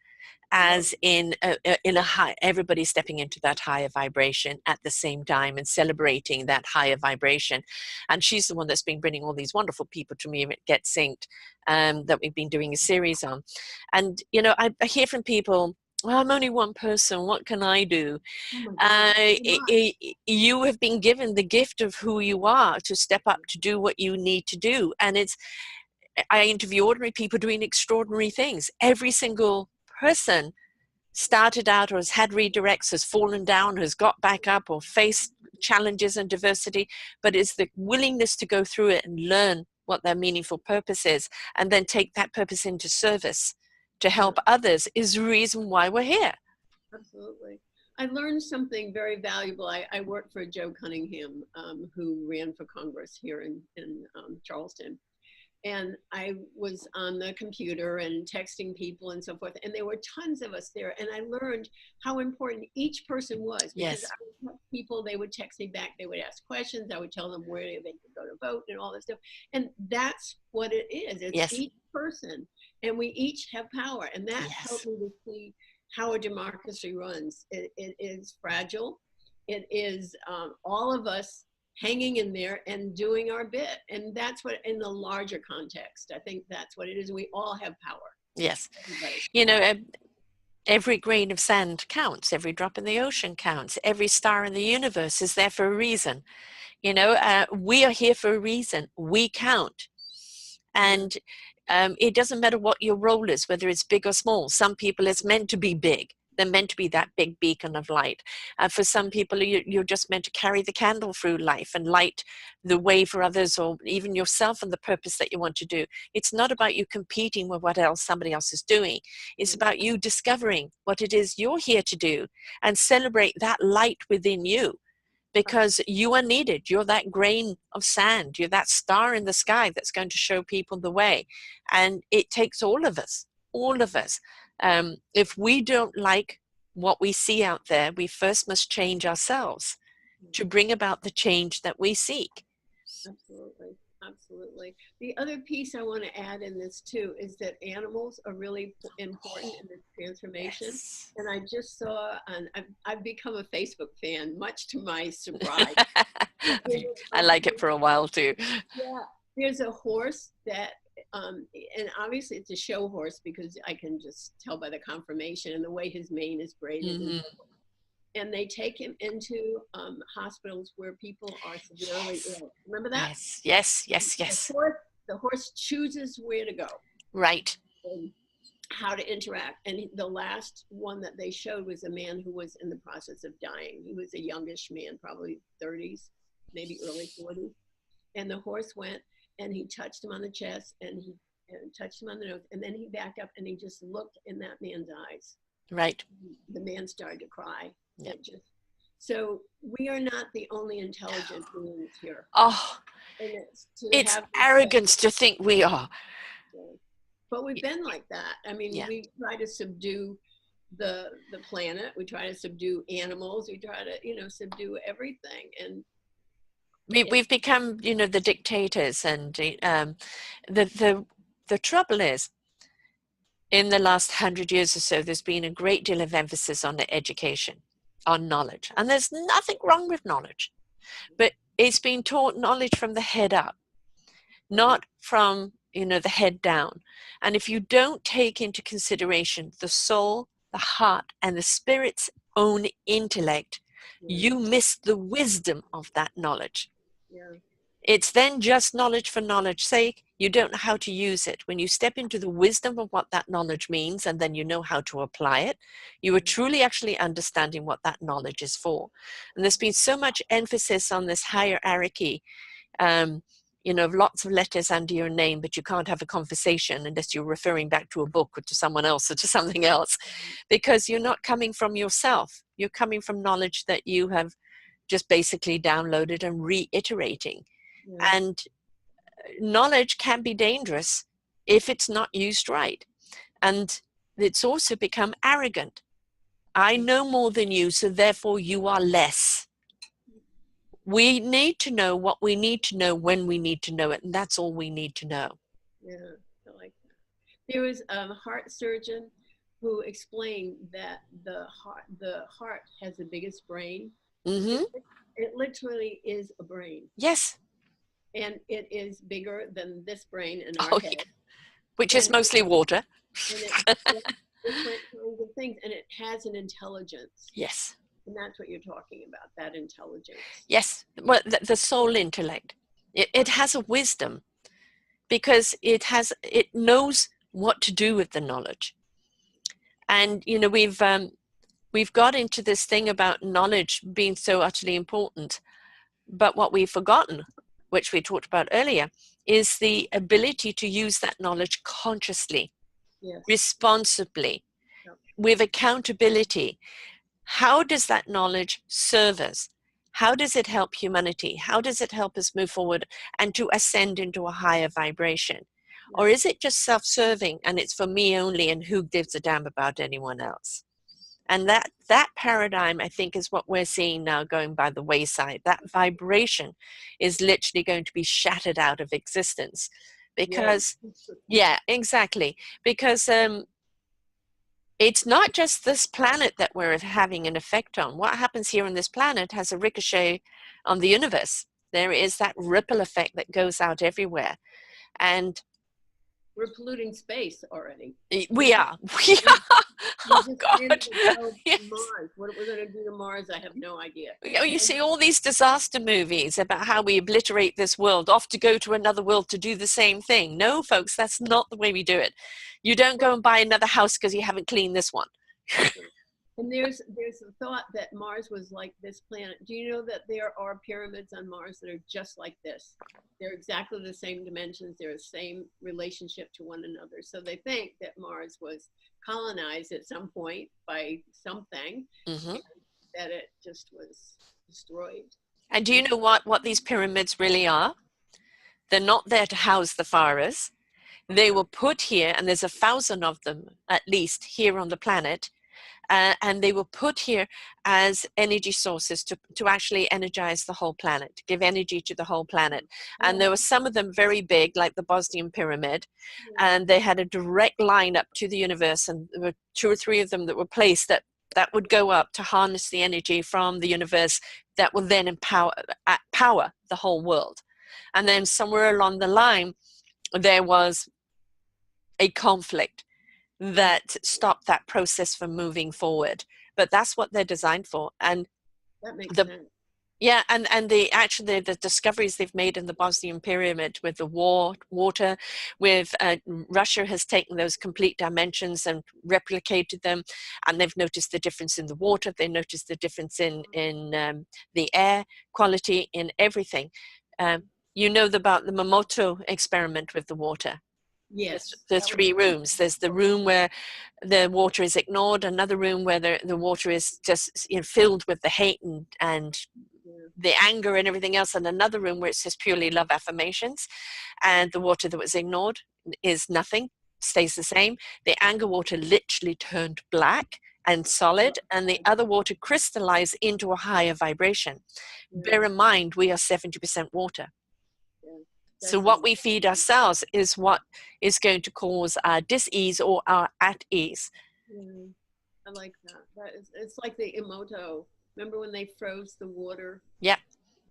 Well, as in a high, everybody stepping into that higher vibration at the same time and celebrating that higher vibration. And she's the one that's been bringing all these wonderful people to me at Get Synced, that we've been doing a series on. And I hear from people, well, I'm only one person, what can I do? oh my God, so much. You have been given the gift of who you are to step up to do what you need to do. And I interview ordinary people doing extraordinary things. Every single person started out or has had redirects, has fallen down, has got back up, or faced challenges and diversity, but it's the willingness to go through it and learn what their meaningful purpose is, and then take that purpose into service to Yeah, help others is the reason why we're here. absolutely. I learned something very valuable. I worked for Joe Cunningham, who ran for Congress here in Charleston. And I was on the computer and texting people and so forth. And there were tons of us there. And I learned how important each person was, because Yes. I would have people, they would text me back, they would ask questions, I would tell them where they could go to vote and all this stuff. And that's what it is. It's Yes. each person, and we each have power. And that Yes. helped me to see how a democracy runs. It is fragile. It is all of us hanging in there and doing our bit. And that's what, in the larger context, I think that's what it is. We all have power. Yes. Everybody. Every grain of sand counts, every drop in the ocean counts, every star in the universe is there for a reason. We are here for a reason. We count. And it doesn't matter what your role is, whether it's big or small. Some people, it's meant to be big. They're meant to be that big beacon of light. For some people, you're just meant to carry the candle through life and light the way for others, or even yourself and the purpose that you want to do. It's not about you competing with what else somebody else is doing. It's about you discovering what it is you're here to do and celebrate that light within you, because you are needed. You're that grain of sand. You're that star in the sky that's going to show people the way. And it takes all of us, all of us. If we don't like what we see out there, we first must change ourselves to bring about the change that we seek. Absolutely. Absolutely. The other piece I want to add in this too is that animals are really important in this transformation. Yes. And I just saw, and I've become a Facebook fan, much to my surprise. I like it for a while too. Yeah, there's a horse that, and obviously it's a show horse, because I can just tell by the conformation and the way his mane is braided. Mm-hmm. And they take him into hospitals where people are severely ill. Remember that? Yes, yes, yes, yes. The horse chooses where to go Right. and how to interact. And the last one that they showed was a man who was in the process of dying. He was a youngish man, probably 30s, maybe early 40s. And the horse went and he touched him on the chest, and he touched him on the nose, and then he backed up and he just looked in that man's eyes. Right. The man started to cry. Yep. So we are not the only intelligent beings here. Oh, And it's arrogance to think we are. But we've been like that. I mean, Yeah. we try to subdue the planet. We try to subdue animals. We try to, subdue everything. And We've become, the dictators, and the trouble is, in the last 100 years or so, there's been a great deal of emphasis on the education. on knowledge. And there's nothing wrong with knowledge, but it's being taught knowledge from the head up, not from, the head down. And if you don't take into consideration the soul, the heart, and the spirit's own intellect, you miss the wisdom of that knowledge. Yeah. It's then just knowledge for knowledge's sake. You don't know how to use it. When you step into the wisdom of what that knowledge means, and then you know how to apply it, you are truly actually understanding what that knowledge is for. And there's been so much emphasis on this hierarchy, lots of letters under your name, but you can't have a conversation unless you're referring back to a book or to someone else or to something else, because you're not coming from yourself. You're coming from knowledge that you have just basically downloaded and reiterating. Yeah. And knowledge can be dangerous if it's not used right. And it's also become arrogant. I know more than you, so therefore you are less. We need to know what we need to know when we need to know it, and that's all we need to know. Yeah, I like that. There was a heart surgeon who explained that the heart has the biggest brain. Mm-hmm. It literally is a brain. Yes. And it is bigger than this brain in our head. Yeah. Which is mostly water. And it different kinds of things, and it has an intelligence. Yes. And that's what you're talking about, that intelligence. Yes. Well, the soul intellect. It has a wisdom, because it knows what to do with the knowledge. And we've got into this thing about knowledge being so utterly important, but what we've forgotten, which we talked about earlier, is the ability to use that knowledge consciously, yes, responsibly, with accountability. How does that knowledge serve us? How does it help humanity? How does it help us move forward and to ascend into a higher vibration? Or is it just self-serving and it's for me only, and who gives a damn about anyone else? And that paradigm, I think, is what we're seeing now going by the wayside. That vibration is literally going to be shattered out of existence, because, yeah, exactly. Because it's not just this planet that we're having an effect on. What happens here on this planet has a ricochet on the universe. There is that ripple effect that goes out everywhere. And we're polluting space already. We are. Oh, God. Yes. Mars. What we're going to do to Mars, I have no idea. You see all these disaster movies about how we obliterate this world, off to go to another world to do the same thing. No, folks, that's not the way we do it. You don't go and buy another house because you haven't cleaned this one. And there's a thought that Mars was like this planet. Do you know that there are pyramids on Mars that are just like this? They're exactly the same dimensions. They're the same relationship to one another. So they think that Mars was colonized at some point by something, that it just was destroyed. And do you know what these pyramids really are? They're not there to house the pharaohs. They were put here, and there's 1,000 of them at least here on the planet. And they were put here as energy sources to actually energize the whole planet, to give energy to the whole planet. And there were some of them very big, like the Bosnian pyramid, and they had a direct line up to the universe, and there were 2 or 3 of them that were placed that would go up to harness the energy from the universe that will then power the whole world. And then somewhere along the line, there was a conflict that stop that process from moving forward. But that's what they're designed for. And that makes sense. Yeah, and the discoveries they've made in the Bosnian pyramid with the water, with Russia has taken those complete dimensions and replicated them, and they've noticed the difference in the water. They noticed the difference in the air quality, in everything. You know about the Momoto experiment with the water. Yes. The 3 rooms. There's the room where the water is ignored, another room where the water is just filled with the hate and the anger and everything else, and another room where it's just purely love affirmations, and the water that was ignored is nothing, stays the same. The anger water literally turned black and solid, and the other water crystallized into a higher vibration. Bear in mind, we are 70% water. So what we feed ourselves is what is going to cause our dis-ease or our at ease. I like that. It's like the Emoto. Remember when they froze the water? Yeah.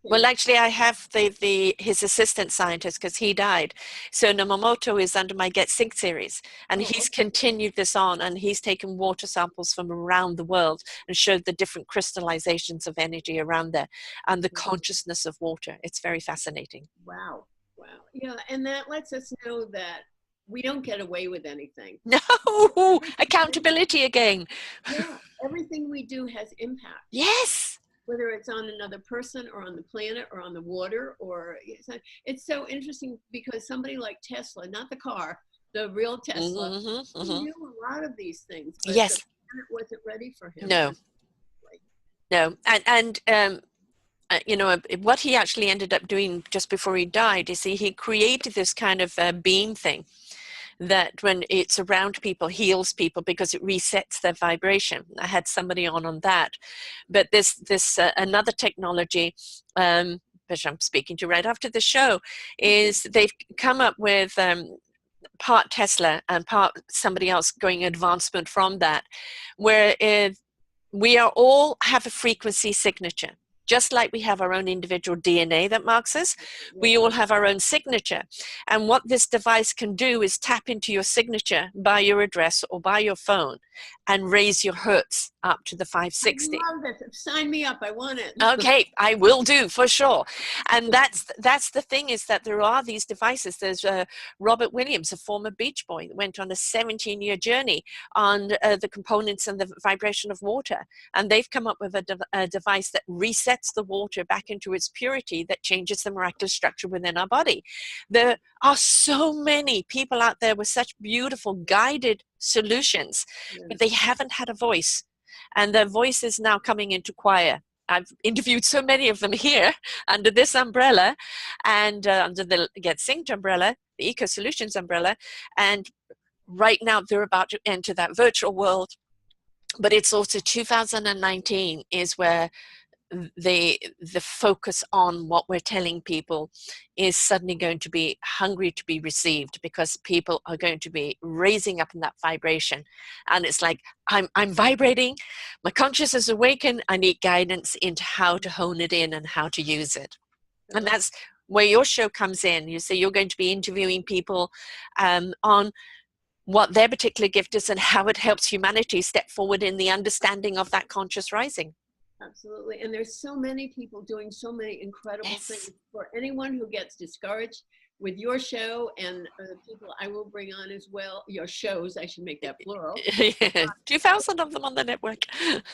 Well, Thing? actually, I have his assistant scientist because he died. So Namamoto is under my Get Sync series, and Oh, he's okay. continued this on, and he's taken water samples from around the world and showed the different crystallizations of energy around there and the consciousness of water. It's very fascinating. Wow. Wow. Yeah, and that lets us know that we don't get away with anything. No, Everything, accountability again. yeah, everything we do has impact, Yes. whether it's on another person or on the planet or on the water. Or it's so interesting because somebody like Tesla, not the car, the real Tesla, Hmm, he hmm. knew a lot of these things, but the Yes. planet wasn't ready for him. No. No. You know, what he actually ended up doing just before he died is he created this kind of beam thing that when it's around people heals people because it resets their vibration. I had somebody on that, but this another technology, which I'm speaking to right after the show, is they've come up with part Tesla and part somebody else going advancement from that, where we are all have a frequency signature. Just like we have our own individual DNA that marks us, Yeah. we all have our own signature. And what this device can do is tap into your signature by your address or by your phone and raise your hertz up to the I 560. love this. Sign me up. I want it. Okay, I will do for sure. And that's the thing is that there are these devices. There's Robert Williams, a former Beach Boy, that went on a 17-year journey on the components and the vibration of water. And they've come up with a device that resets the water back into its purity that changes the miraculous structure within our body. There are so many people out there with such beautiful guided solutions, but they haven't had a voice. And their voice is now coming into choir. I've interviewed so many of them here under this umbrella and under the Get Synced umbrella, the Eco Solutions umbrella. And right now they're about to enter that virtual world. But it's also 2019 is where the focus on what we're telling people is suddenly going to be hungry to be received because people are going to be raising up in that vibration, and it's like I'm vibrating, my consciousness is awakened, I need guidance into how to hone it in and how to use it. And that's where your show comes in. You say you're going to be interviewing people on what their particular gift is and how it helps humanity step forward in the understanding of that conscious rising. Absolutely. And there's so many people doing so many incredible Yes. things. For anyone who gets discouraged with your show and the people I will bring on as well, your shows, I should make that plural. 2,000 of them on the network.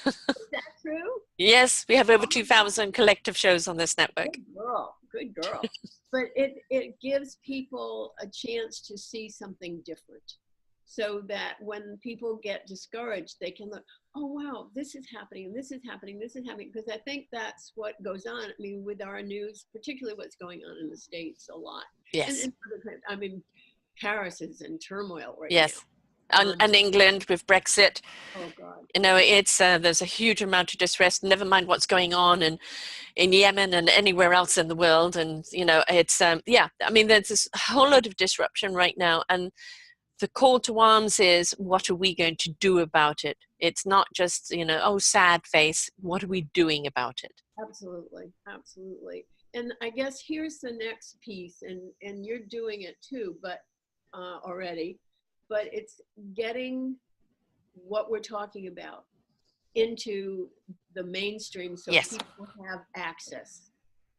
Is that true? Yes, we have over Oh my God. 2,000 collective shows on this network. Good girl. Good girl. But it gives people a chance to see something different, so that when people get discouraged, they can look, oh, wow, this is happening, and this is happening, this is happening. Because I think that's what goes on. I mean, with our news, particularly what's going on in the States a lot. Yes, And I mean, Paris is in turmoil right yes. now. And England with Brexit, Oh, God. you know, it's there's a huge amount of distress. Never mind what's going on in Yemen and anywhere else in the world. And you know, it's yeah. I mean, there's this whole lot of disruption right now, and the call to arms is, what are we going to do about it? It's not just, you know, oh, sad face. What are we doing about it? Absolutely. Absolutely. And I guess here's the next piece, and you're doing it too, but already, but it's getting what we're talking about into the mainstream so Yes. people have access.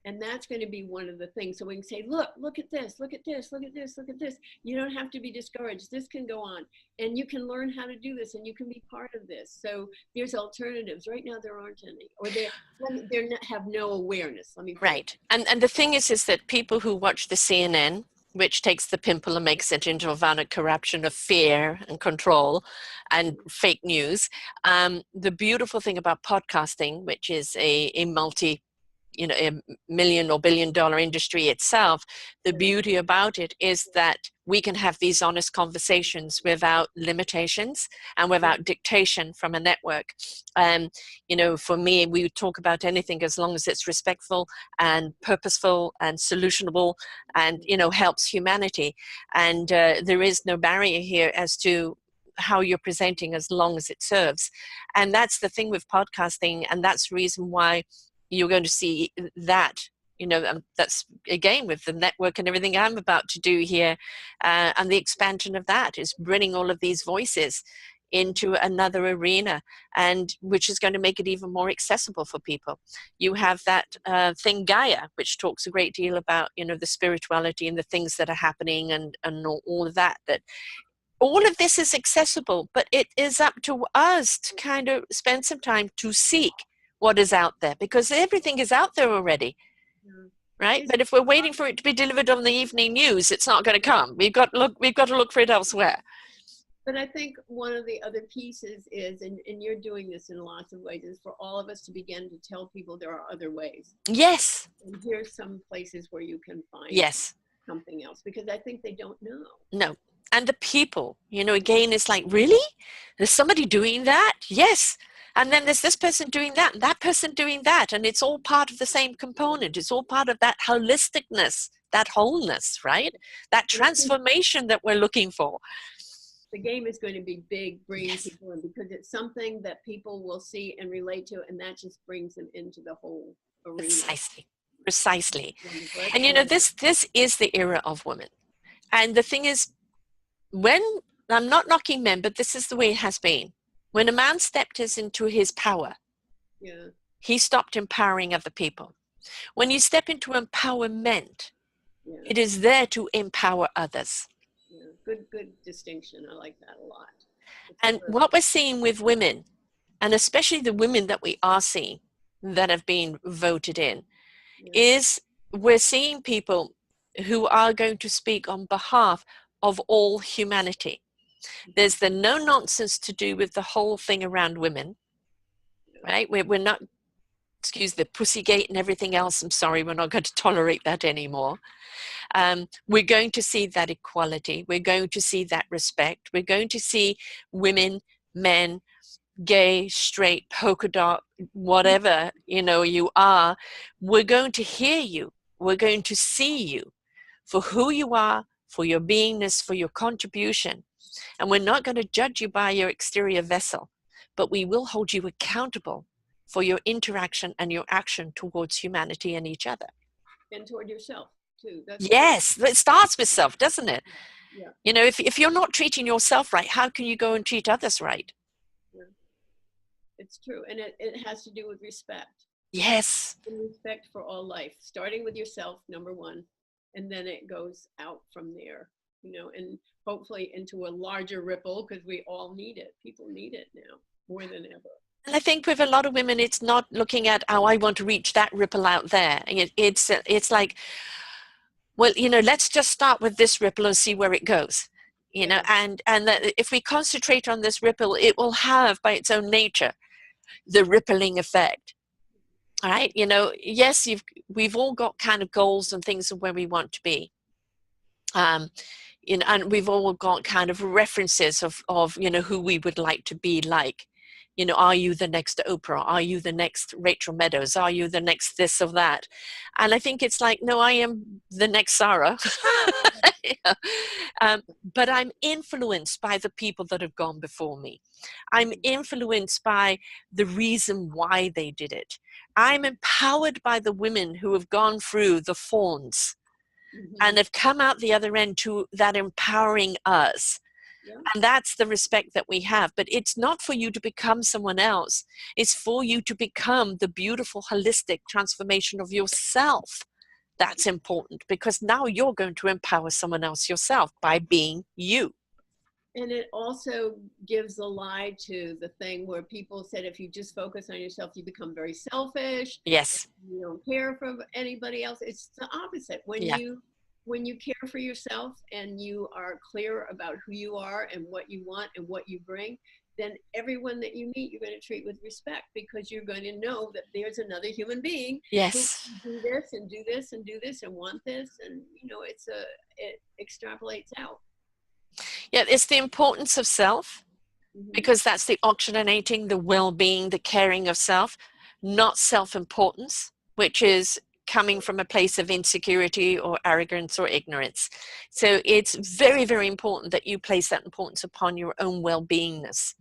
And that's going to be one of the things. So we can say, look at this, look at this, look at this, look at this. You don't have to be discouraged. This can go on. And you can learn how to do this, and you can be part of this. So there's alternatives. Right now, there aren't any. Or they're not, have no awareness. Let me put it. Right. And the thing is that people who watch the CNN, which takes the pimple and makes it into a violent corruption of fear and control and fake news, the beautiful thing about podcasting, which is a multi, you know, a million or billion dollar industry itself, the beauty about it is that we can have these honest conversations without limitations and without dictation from a network. You know, for me, we talk about anything as long as it's respectful and purposeful and solutionable and, you know, helps humanity. And there is no barrier here as to how you're presenting as long as it serves. And that's the thing with podcasting, and that's the reason why you're going to see that, that's again with the network and everything I'm about to do here, and the expansion of that is bringing all of these voices into another arena, and which is going to make it even more accessible for people. You have that thing Gaia, which talks a great deal about the spirituality and the things that are happening, and all of that all of this is accessible, but it is up to us to kind of spend some time to seek what is out there, because everything is out there already. Right? But if we're waiting for it to be delivered on the evening news, it's not going to come. We've got to look for it elsewhere. But I think one of the other pieces is, and you're doing this in lots of ways, is for all of us to begin to tell people there are other ways. Yes. And here's some places where you can find something else, because I think they don't know. No. And the people, again, it's like, really? There's somebody doing that? Yes. And then there's this person doing that, and that person doing that. And it's all part of the same component. It's all part of that holisticness, that wholeness, right? That transformation that we're looking for. The game is going to be big, bringing people in, because it's something that people will see and relate to, and that just brings them into the whole arena. Precisely. And this is the era of women. And the thing is, when I'm not knocking men, but this is the way it has been. When a man stepped into his power, he stopped empowering other people. When you step into empowerment, it is there to empower others. Good distinction. I like that a lot. And what we're seeing with women, and especially the women that we are seeing that have been voted in, is we're seeing people who are going to speak on behalf of all humanity. There's the no nonsense to do with the whole thing around women, right? We're not, excuse the pussygate and everything else. I'm sorry, we're not going to tolerate that anymore. We're going to see that equality. We're going to see that respect. We're going to see women, men, gay, straight, polka dot, whatever, you are. We're going to hear you. We're going to see you for who you are, for your beingness, for your contribution. And we're not going to judge you by your exterior vessel, but we will hold you accountable for your interaction and your action towards humanity and each other. And toward yourself, too. Yes, it starts with self, doesn't it? Yeah. If you're not treating yourself right, how can you go and treat others right? Yeah. It's true. And it has to do with respect. Yes. And respect for all life, starting with yourself, number one, and then it goes out from there, and hopefully into a larger ripple, because we all need it. People need it now more than ever. And I think with a lot of women, it's not looking at, oh, I want to reach that ripple out there. It's like, well, let's just start with this ripple and see where it goes. And that if we concentrate on this ripple, it will have, by its own nature, the rippling effect. All right, yes, we've all got kind of goals and things of where we want to be. And we've all got kind of references of who we would like to be like. Are you the next Oprah? Are you the next Rachel Meadows? Are you the next this or that? And I think it's like, no, I am the next Sarah. But I'm influenced by the people that have gone before me. I'm influenced by the reason why they did it. I'm empowered by the women who have gone through the thorns and have come out the other end to that empowering us. And that's the respect that we have. But it's not for you to become someone else. It's for you to become the beautiful, holistic transformation of yourself. That's important, because now you're going to empower someone else yourself by being you. And it also gives a lie to the thing where people said, if you just focus on yourself, you become very selfish. Yes. You don't care for anybody else. It's the opposite. When you care for yourself and you are clear about who you are and what you want and what you bring, then everyone that you meet, you're going to treat with respect, because you're going to know that there's another human being who can do this and do this and do this and want this. And, it extrapolates out. Yeah, it's the importance of self, because that's the oxygenating, the well-being, the caring of self, not self-importance, which is coming from a place of insecurity or arrogance or ignorance. So it's very, very important that you place that importance upon your own well-beingness.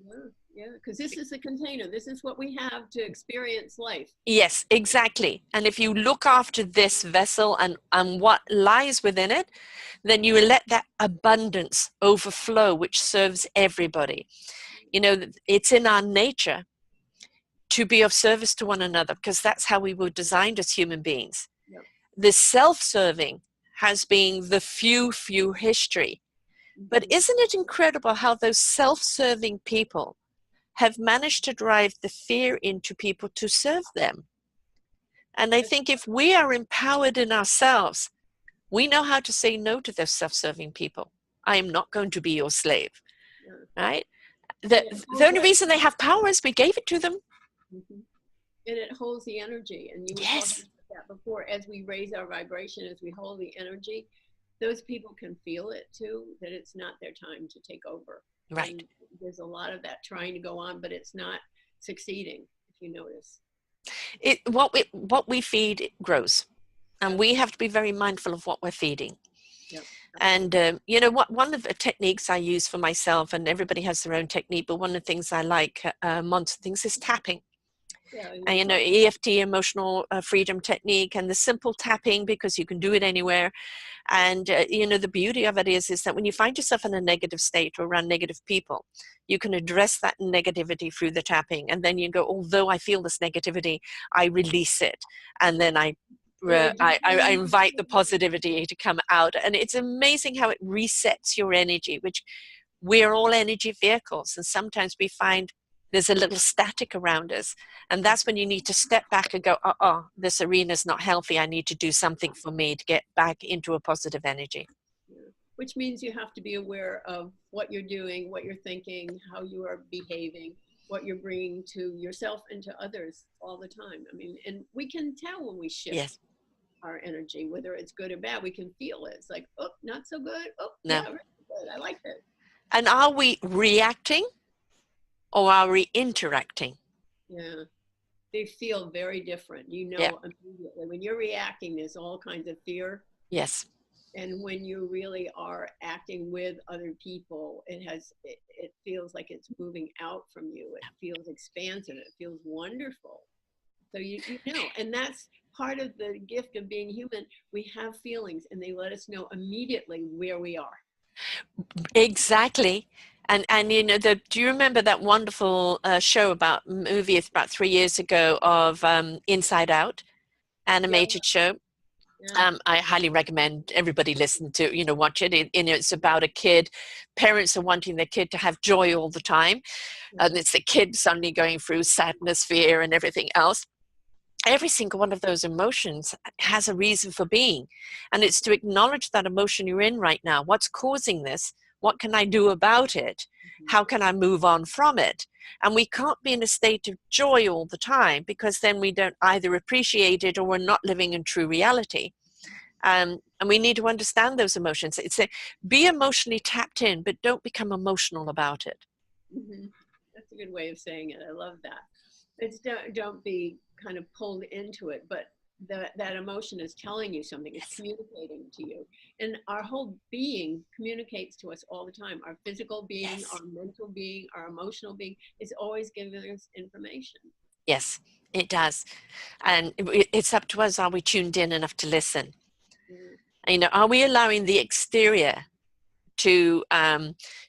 Yeah, because this is a container. This is what we have to experience life. Yes, exactly. And if you look after this vessel and what lies within it, then you will let that abundance overflow, which serves everybody. You know, it's in our nature to be of service to one another, because that's how we were designed as human beings. Yep. This self-serving has been the few history. But isn't it incredible how those self-serving people have managed to drive the fear into people to serve them? And I think if we are empowered in ourselves, we know how to say no to those self-serving people. I am not going to be your slave, right? The only reason they have power is we gave it to them. Mm-hmm. And it holds the energy. And you were talking about that before. As we raise our vibration, as we hold the energy, those people can feel it too, that it's not their time to take over. Right. And there's a lot of that trying to go on, but it's not succeeding, if you notice. What we feed grows, and we have to be very mindful of what we're feeding. Yep. And you know what? One of the techniques I use for myself, and everybody has their own technique, but one of the things I like amongst things is tapping. And, you know, EFT, emotional freedom technique, and the simple tapping, because you can do it anywhere. And you know, the beauty of it is that when you find yourself in a negative state or around negative people, you can address that negativity through the tapping. And then you go, although I feel this negativity, I release it, and then I invite the positivity to come out. And it's amazing how it resets your energy, which we're all energy vehicles. And sometimes we find there's a little static around us. And that's when you need to step back and go, this arena is not healthy. I need to do something for me to get back into a positive energy. Which means you have to be aware of what you're doing, what you're thinking, how you are behaving, what you're bringing to yourself and to others all the time. I mean, and we can tell when we shift our energy, whether it's good or bad. We can feel it. It's like, oh, not so good. Oh, no. Yeah, really good. I like that. And are we reacting or are we interacting? Yeah, they feel very different. You know, immediately when you're reacting, there's all kinds of fear. Yes. And when you really are acting with other people, it feels like it's moving out from you. It feels expansive. It feels wonderful. So you know, and that's part of the gift of being human. We have feelings, and they let us know immediately where we are. Exactly. And you know, do you remember that wonderful movie about 3 years ago of Inside Out, animated show? I highly recommend everybody listen to, you know, watch it. It's about a kid. Parents are wanting their kid to have joy all the time. And it's the kid suddenly going through sadness, fear, and everything else. Every single one of those emotions has a reason for being. And it's to acknowledge that emotion you're in right now. What's causing this? What can I do about it? How can I move on from it? And we can't be in a state of joy all the time, because then we don't either appreciate it or we're not living in true reality. And we need to understand those emotions. Be emotionally tapped in, but don't become emotional about it. Mm-hmm. That's a good way of saying it. I love that. It's don't be kind of pulled into it, but that emotion is telling you something. It's communicating to you. And our whole being communicates to us all the time. Our physical being, our mental being, our emotional being is always giving us information. Yes, it does. And it's up to us. Are we tuned in enough to listen? You know, are we allowing the exterior to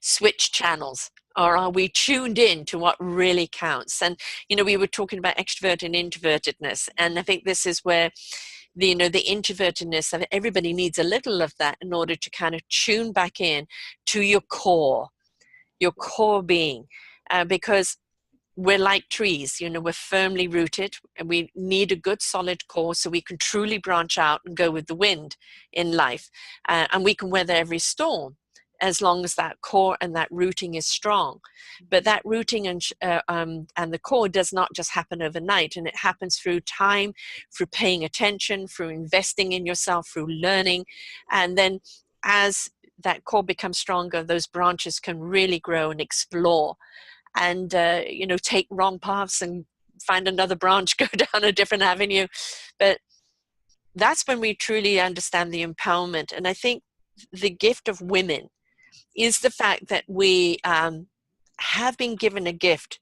switch channels, or are we tuned in to what really counts? And, you know, we were talking about extrovert and introvertedness. And I think this is where the introvertedness, everybody needs a little of that in order to kind of tune back in to your core being, because we're like trees, you know, we're firmly rooted, and we need a good solid core so we can truly branch out and go with the wind in life. And we can weather every storm as long as that core and that rooting is strong. But that rooting and the core does not just happen overnight, and it happens through time, through paying attention, through investing in yourself, through learning. And then as that core becomes stronger, those branches can really grow and explore, and you know, take wrong paths and find another branch, go down a different avenue. But that's when we truly understand the empowerment. And I think the gift of women is the fact that we have been given a gift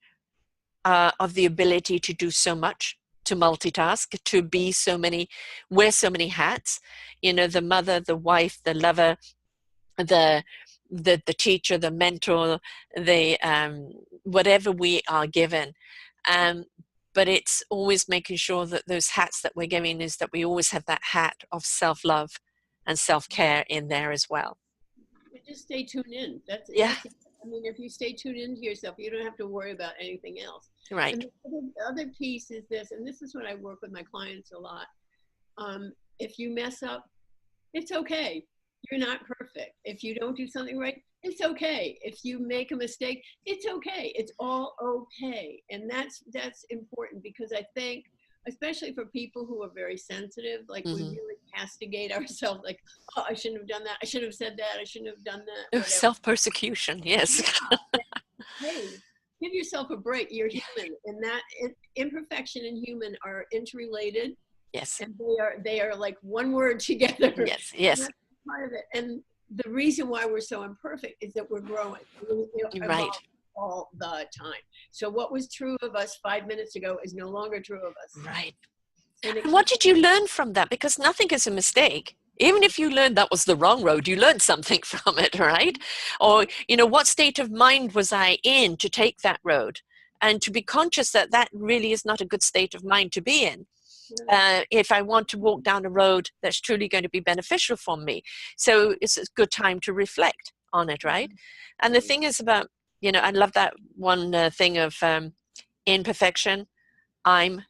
of the ability to do so much, to multitask, to be so many, wear so many hats. You know, the mother, the wife, the lover, the the teacher, the mentor, the whatever we are given. Um, but it's always making sure that those hats that we're giving is that we always have that hat of self-love and self-care in there as well. Just stay tuned in. Yeah, I mean, if you stay tuned into yourself, you don't have to worry about anything else. And right. the other piece is this, and this is what I work with my clients a lot. If you mess up, it's okay. You're not perfect. If you don't do something right, it's okay. If you make a mistake, it's okay. It's all okay. And that's important, because I think, especially for people who are very sensitive, like we Mm-hmm. really castigate ourselves, like, oh, I shouldn't have done that. I should have said that. I shouldn't have done that, Oh, whatever. self-persecution, yes. Hey, give yourself a break. You're human, and that imperfection and human are interrelated, Yes, and they are like one word together. yes, And yes, that's part of it. And the reason why we're so imperfect is that we're growing. We right, evolve all the time. So what was true of us 5 minutes ago is no longer true of us. right. And it And what keeps, did you learn from that? Because nothing is a mistake. Even if you learned that was the wrong road, you learned something from it, right? Or, you know, what state of mind was I in to take that road? And to be conscious that that really is not a good state of mind to be in. If I want to walk down a road that's truly going to be beneficial for me. So it's a good time to reflect on it, right? And the thing is about, you know, I love that one thing of imperfection. I'm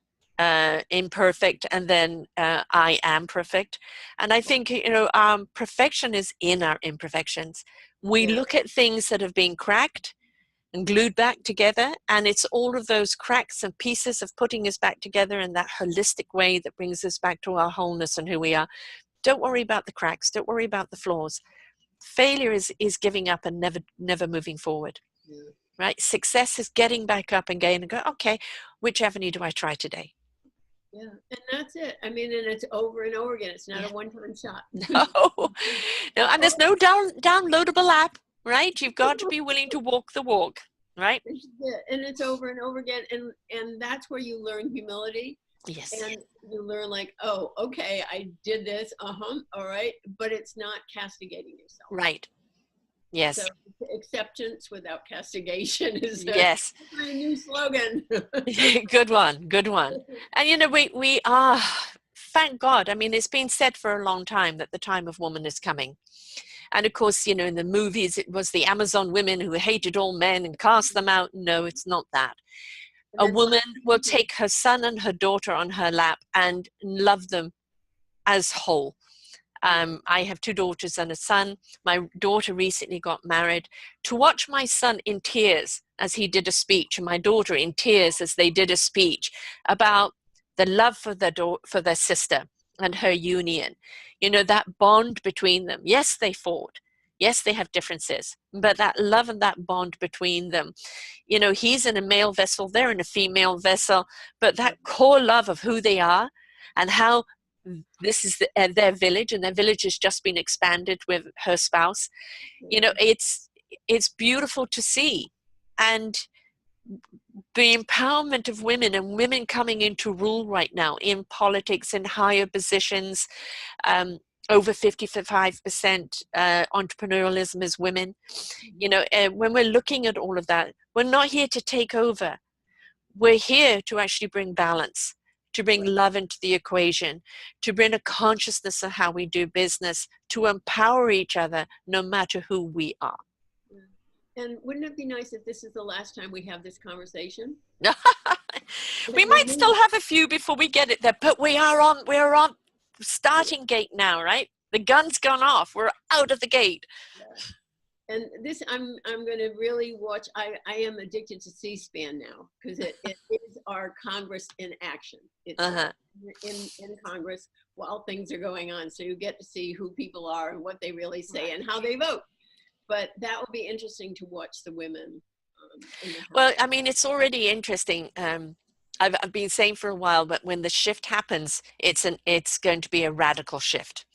imperfect, and then I am perfect. And I think, you know, perfection is in our imperfections. We yeah, look at things that have been cracked and glued back together, and it's all of those cracks and pieces of putting us back together in that holistic way that brings us back to our wholeness and who we are. Don't worry about the cracks, don't worry about the flaws. Failure is giving up and never moving forward, yeah, right? Success is getting back up again and go, okay, which avenue do I try today? yeah. And that's it. I mean, and it's over and over again. It's not Yeah. a one-time shot. No, no, and there's no downloadable app, right? You've got to be willing to walk the walk, right? And it's over and over again. And that's where you learn humility. Yes, And you learn, like, oh, okay, I did this, all right, but it's not castigating yourself. right. So Yes, acceptance without castigation is yes. my new slogan. Good one, good one. And you know, we are, thank God. I mean, it's been said for a long time that the time of woman is coming. And of course, you know, in the movies, it was the Amazon women who hated all men and cast them out. No, it's not that. And A then woman will take her son and her daughter on her lap and love them as whole. I have two daughters and a son. My daughter recently got married. To watch my son in tears as he did a speech, and my daughter in tears as they did a speech about the love for for their sister and her union, you know, that bond between them. Yes, they fought. Yes, they have differences, but that love and that bond between them, you know, he's in a male vessel, they're in a female vessel, but that core love of who they are and how this is their village, and their village has just been expanded with her spouse. You know, it's beautiful to see. And the empowerment of women, and women coming into rule right now in politics, in higher positions, over 55% entrepreneurialism is women. You know, when we're looking at all of that, we're not here to take over. We're here to actually bring balance, to bring love into the equation, to bring a consciousness of how we do business, to empower each other no matter who we are. And wouldn't it be nice if this is the last time we have this conversation? We might still have a few before we get it there, but we're on starting gate now, right? The gun's gone off. We're out of the gate. And this, I'm going to really watch. I am addicted to C-SPAN now, because it is our Congress in action. It's in Congress while things are going on. So you get to see who people are and what they really say and how they vote. But that will be interesting to watch the women. Well, I mean, it's already interesting. I've been saying for a while, but when the shift happens, it's going to be a radical shift.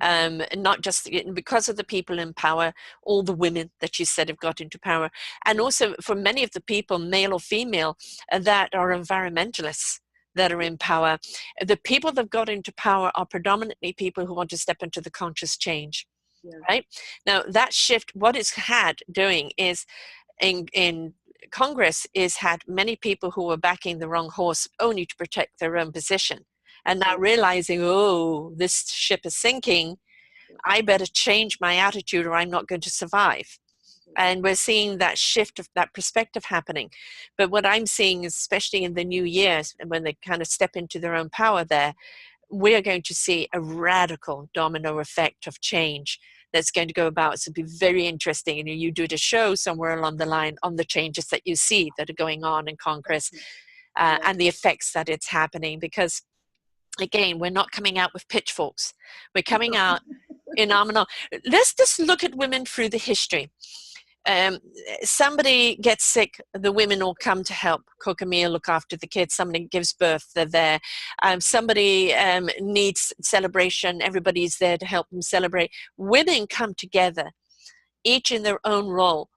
Not just because of the people in power, all the women that you said have got into power, and also for many of the people, male or female, that are environmentalists that are in power. The people that got into power are predominantly people who want to step into the conscious change, Yeah. right? Now, that shift, what it's had doing is in Congress is had many people who were backing the wrong horse only to protect their own position. And now realizing, oh, this ship is sinking, I better change my attitude or I'm not going to survive. And we're seeing that shift of that perspective happening. But what I'm seeing, especially in the new years, when they kind of step into their own power there, we're going to see a radical domino effect of change that's going to go about. So it'll be very interesting. And you do a show somewhere along the line on the changes that you see that are going on in Congress and the effects that it's happening. Because again, we're not coming out with pitchforks. We're coming out in arm and arm. Let's just look at women through the history. Somebody gets sick, the women all come to help cook a meal, look after the kids. Somebody gives birth, they're there. Somebody needs celebration, everybody's there to help them celebrate. Women come together, each in their own role,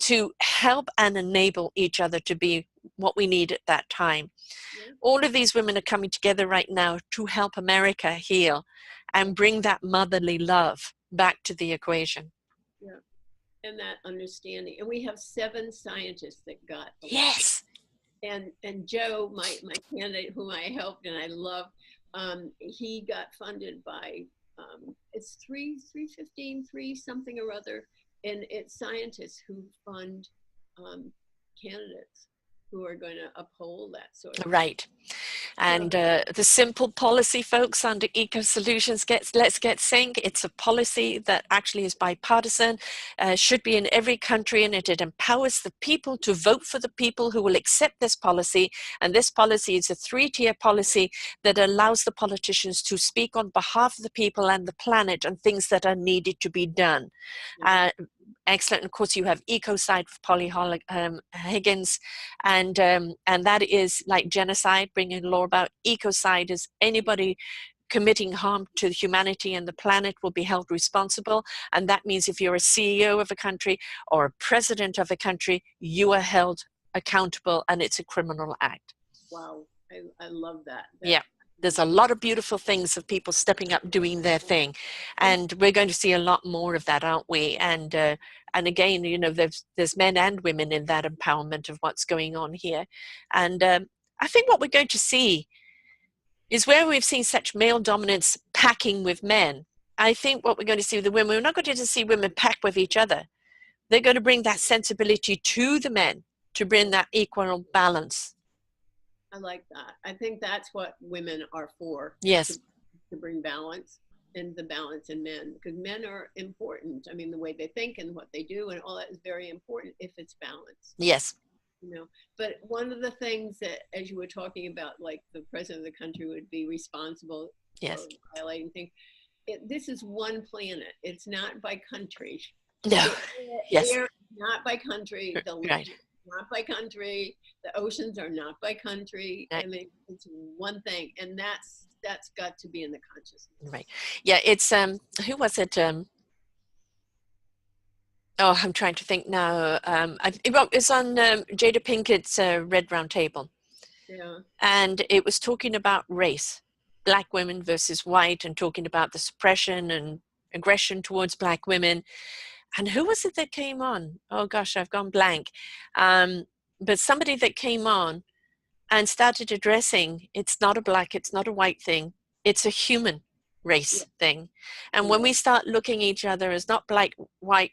to help and enable each other to be what we need at that time. All of these women are coming together right now to help America heal and bring that motherly love back to the equation. Yeah. And that understanding. And we have 7 scientists that got elected. Yes. And Joe, my candidate, whom I helped and I love, he got funded by it's 3 something or other, and it's scientists who fund candidates who are going to uphold that sort of right. And the simple policy, folks, under Eco Solutions, Let's Get Sync. It's a policy that actually is bipartisan, should be in every country, and it empowers the people to vote for the people who will accept this policy. And this policy is a 3-tier policy that allows the politicians to speak on behalf of the people and the planet and things that are needed to be done. Excellent. And of course, you have Ecocide for Polly Higgins, and that is like genocide, bringing law about. Ecocide is anybody committing harm to humanity and the planet will be held responsible. And that means if you're a CEO of a country or a president of a country, you are held accountable, and it's a criminal act. Wow, I love that. Yeah. There's a lot of beautiful things of people stepping up, doing their thing. And we're going to see a lot more of that, aren't we? And again, you know, there's men and women in that empowerment of what's going on here. And I think what we're going to see is where we've seen such male dominance packing with men. I think what we're going to see with the women, we're not going to see women pack with each other. They're going to bring that sensibility to the men to bring that equal balance. I like that. I think that's what women are for. Yes. To bring balance, and the balance in men, because men are important. I mean, the way they think and what they do and all that is very important if it's balanced. Yes. You know, but one of the things that, as you were talking about, like the president of the country would be responsible yes. for violating things. This is one planet. It's not by country. No. Yes. Air, not by country. The right. Not by country. The oceans are not by country. Right. I mean, it's one thing, and that's got to be in the consciousness. Right. Yeah. It's who was it? Oh, I'm trying to think now. It's on Jada Pinkett's Red Round Table. Yeah. And it was talking about race, black women versus white, and talking about the suppression and aggression towards black women. And who was it that came on? Oh gosh, I've gone blank. But somebody that came on and started addressing, it's not a black, it's not a white thing, it's a human race thing. And when we start looking at each other as not black, white,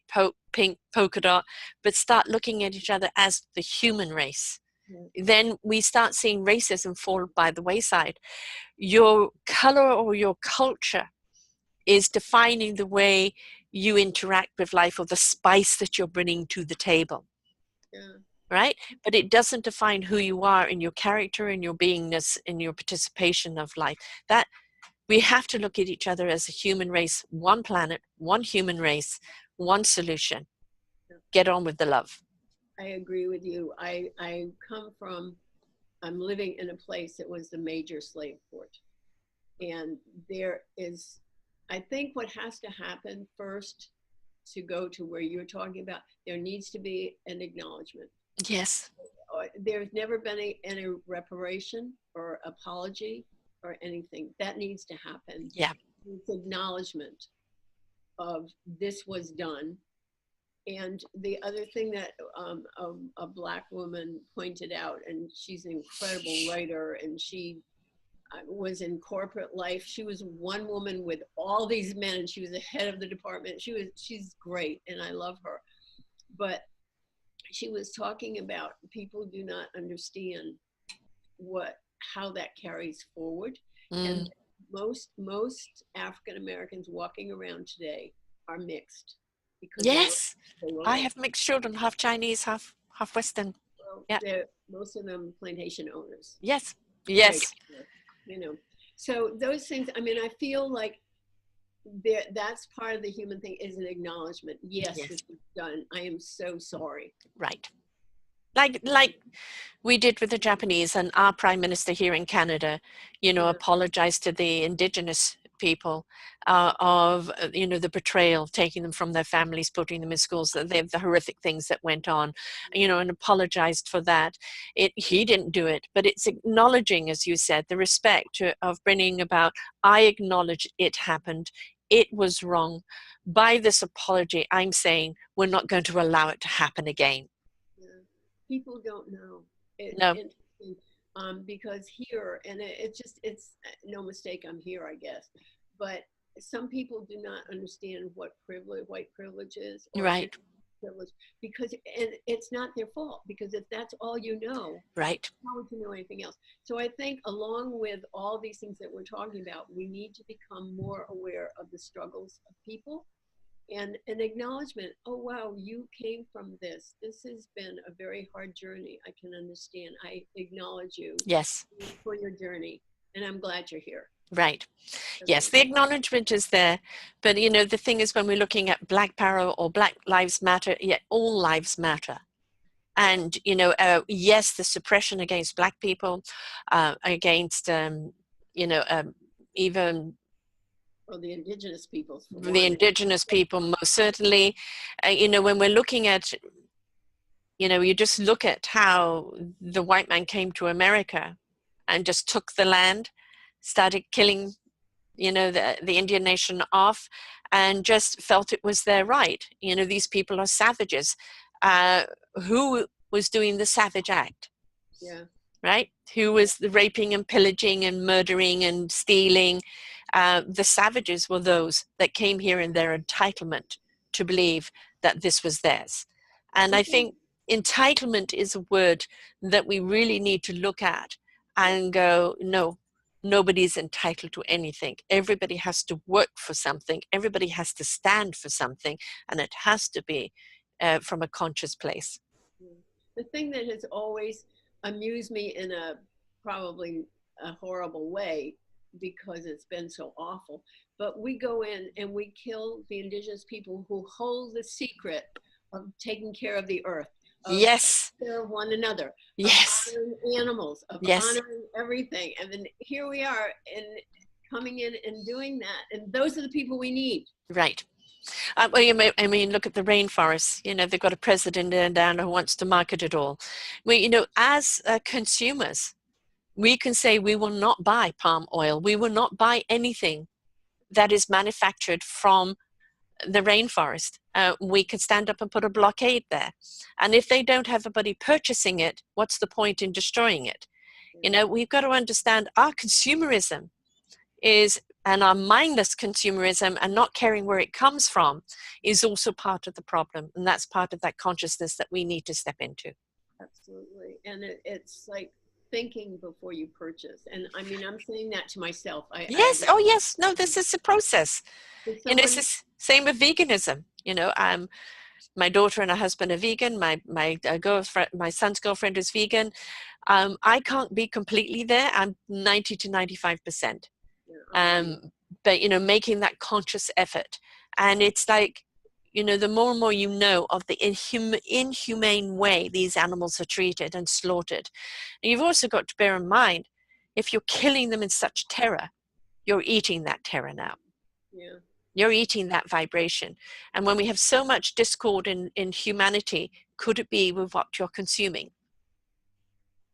pink, polka dot, but start looking at each other as the human race, then we start seeing racism fall by the wayside. Your color or your culture is defining the way you interact with life, or the spice that you're bringing to the table. Right? But it doesn't define who you are in your character, in your beingness, in your participation of life. That we have to look at each other as a human race, one planet, one human race, one solution. Get on with the love. I agree with you. I come from I'm living in a place that was the major slave port. And there is, I think what has to happen first to go to where you're talking about, there needs to be an acknowledgement. Yes. There's never been any reparation or apology or anything. That needs to happen. Yeah. It's acknowledgement of this was done. And the other thing that a Black woman pointed out, and she's an incredible writer, and she was in corporate life. She was one woman with all these men, and she was the head of the department. She's great, and I love her. But she was talking about people do not understand how that carries forward. And most African Americans walking around today are mixed because Yes. they were I like, have mixed children, half Chinese, half Western. well, Yeah. most of them plantation owners. Yes. Right. Yes. You know, so those things, I mean, I feel like that's part of the human thing, is an acknowledgement. Yes, Yes. this is done. I am so sorry. Right. Like we did with the Japanese, and our prime minister here in Canada, apologized to the indigenous people of the betrayal, taking them from their families, putting them in schools, the horrific things that went on, and apologized for that. He didn't do it, but it's acknowledging, as you said, the respect of bringing about, I acknowledge it happened, it was wrong. By this apology, I'm saying we're not going to allow it to happen again. People don't know. No. Because here, and it's no mistake I'm here, I guess, but some people do not understand what white privilege is. Right. Privilege, and it's not their fault, because if that's all you know, right, how would you know anything else? So I think along with all these things that we're talking about, we need to become more aware of the struggles of people. And an acknowledgement, oh, wow, you came from this. This has been a very hard journey. I can understand. I acknowledge you. Yes. For your journey. And I'm glad you're here. Right. Yes, the acknowledgement is there. But, the thing is, when we're looking at Black Power or Black Lives Matter, all lives matter. And, yes, the suppression against Black people, against, even the indigenous peoples. The indigenous people, most certainly. When we're looking at, you just look at how the white man came to America and just took the land, started killing, the Indian nation off, and just felt it was their right. These people are savages. Who was doing the savage act? Yeah. Right? Who was the raping and pillaging and murdering and stealing? The savages were those that came here in their entitlement to believe that this was theirs. And I think entitlement is a word that we really need to look at and go, no, nobody's entitled to anything. Everybody has to work for something. Everybody has to stand for something, and it has to be from a conscious place. The thing that has always amused me in probably a horrible way, because it's been so awful, but we go in and we kill the indigenous people who hold the secret of taking care of the earth, of yes, taking care of one another, yes, of honoring animals, of yes, honoring everything. And then here we are and coming in and doing that, and those are the people we need. Right. Well, I mean, look at the rainforests. They've got a president down who wants to market it all. Well, as consumers, we can say we will not buy palm oil. We will not buy anything that is manufactured from the rainforest. We could stand up and put a blockade there. And if they don't have anybody purchasing it, what's the point in destroying it? We've got to understand our consumerism and our mindless consumerism and not caring where it comes from is also part of the problem. And that's part of that consciousness that we need to step into. Absolutely. And it's like thinking before you purchase. And I mean, I'm saying that to myself. Yes. Oh, yes. No, this is a process. It's the same with veganism. My daughter and her husband are vegan. My girlfriend, my son's girlfriend is vegan. I can't be completely there. I'm 90 to 95%. But making that conscious effort, and it's like the more and more you know of the inhumane way these animals are treated and slaughtered. And you've also got to bear in mind, if you're killing them in such terror, you're eating that terror now. Yeah. You're eating that vibration. And when we have so much discord in humanity, could it be with what you're consuming?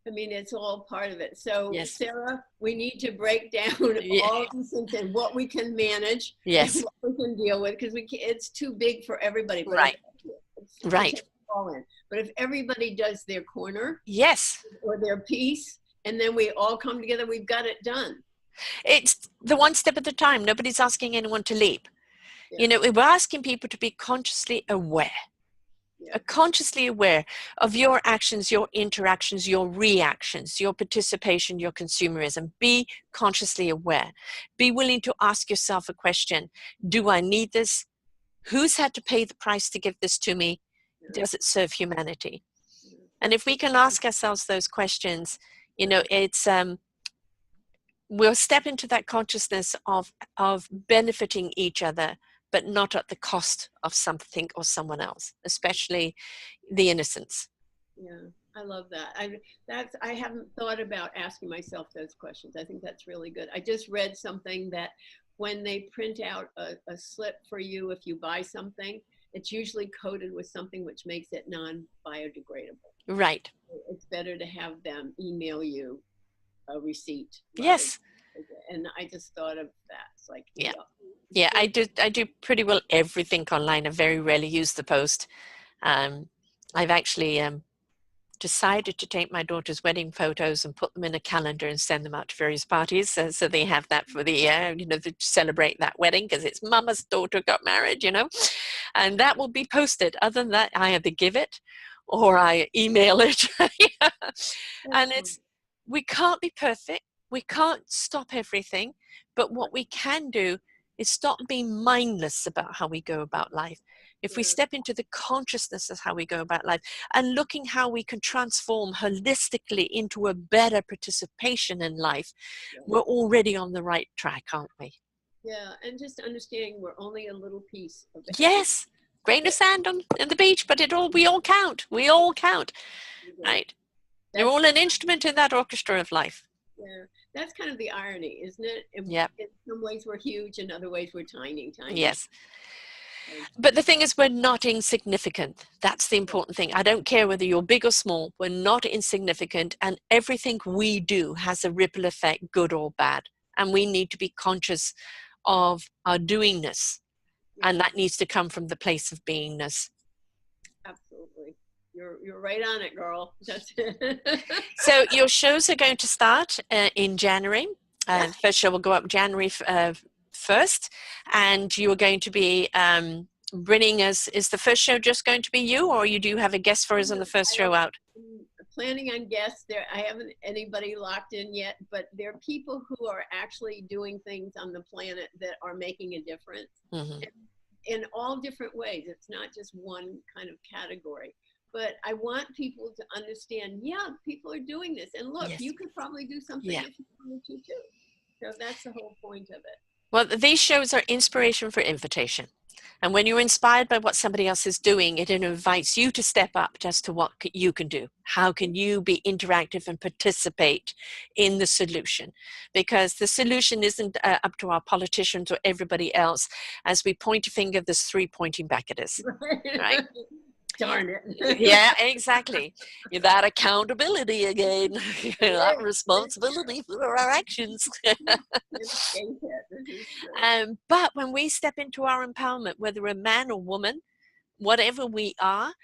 I mean, it's all part of it. So, Yes. Sarah, we need to break down Yeah. all these things and what we can manage Yes. and what we can deal with, because it's too big for everybody. But Right. Right. take it all in. But if everybody does their corner, Yes. or their piece, and then we all come together, we've got it done. It's the one step at a time. Nobody's asking anyone to leap. Yeah. We're asking people to be consciously aware. Yeah. Consciously aware of your actions, your interactions, your reactions, your participation, your consumerism. Be consciously aware. Be willing to ask yourself a question. Do I need this? Who's had to pay the price to give this to me? Yeah. Does it serve humanity? Yeah. And if we can ask ourselves those questions, it's we'll step into that consciousness of benefiting each other, but not at the cost of something or someone else, especially the innocence. Yeah, I love that. I haven't thought about asking myself those questions. I think that's really good. I just read something that when they print out a slip for you, if you buy something, it's usually coated with something which makes it non-biodegradable. Right. It's better to have them email you a receipt. Yes. And I just thought of that. It's like, yeah. Yeah, I do pretty well everything online. I very rarely use the post. I've actually decided to take my daughter's wedding photos and put them in a calendar and send them out to various parties, so they have that for the to celebrate that wedding, because it's mama's daughter got married, and that will be posted. Other than that, I either give it or I email it. And we can't be perfect, we can't stop everything, but what we can do is stop being mindless about how we go about life. If we step into the consciousness of how we go about life and looking how we can transform holistically into a better participation in life, we're already on the right track, aren't we? Yeah, and just understanding we're only a little piece of it. Yes, grain of sand on the beach, but we all count. We all count, right? You're all an instrument in that orchestra of life. Yeah, that's kind of the irony, isn't it? Yeah. In some ways we're huge, in other ways we're tiny. Yes. But the thing is, we're not insignificant. That's the important thing. I don't care whether you're big or small. We're not insignificant, and everything we do has a ripple effect, good or bad. And we need to be conscious of our doingness, and that needs to come from the place of beingness. Absolutely. You're right on it, girl. So your shows are going to start in January. First show will go up January 1st, and you are going to be bringing us, is the first show just going to be you, or you do have a guest for us on the first show out? I'm planning on guests. I haven't anybody locked in yet, but there are people who are actually doing things on the planet that are making a difference in all different ways. It's not just one kind of category. But I want people to understand, people are doing this. And look, you could probably do something if you wanted to too. So that's the whole point of it. Well, these shows are inspiration for invitation. And when you're inspired by what somebody else is doing, it invites you to step up as to what you can do. How can you be interactive and participate in the solution? Because the solution isn't up to our politicians or everybody else. As we point a finger, there's three pointing back at us, right? Darn it. Yeah, exactly. That accountability again, that responsibility for our actions. But when we step into our empowerment, whether a man or woman, whatever we are,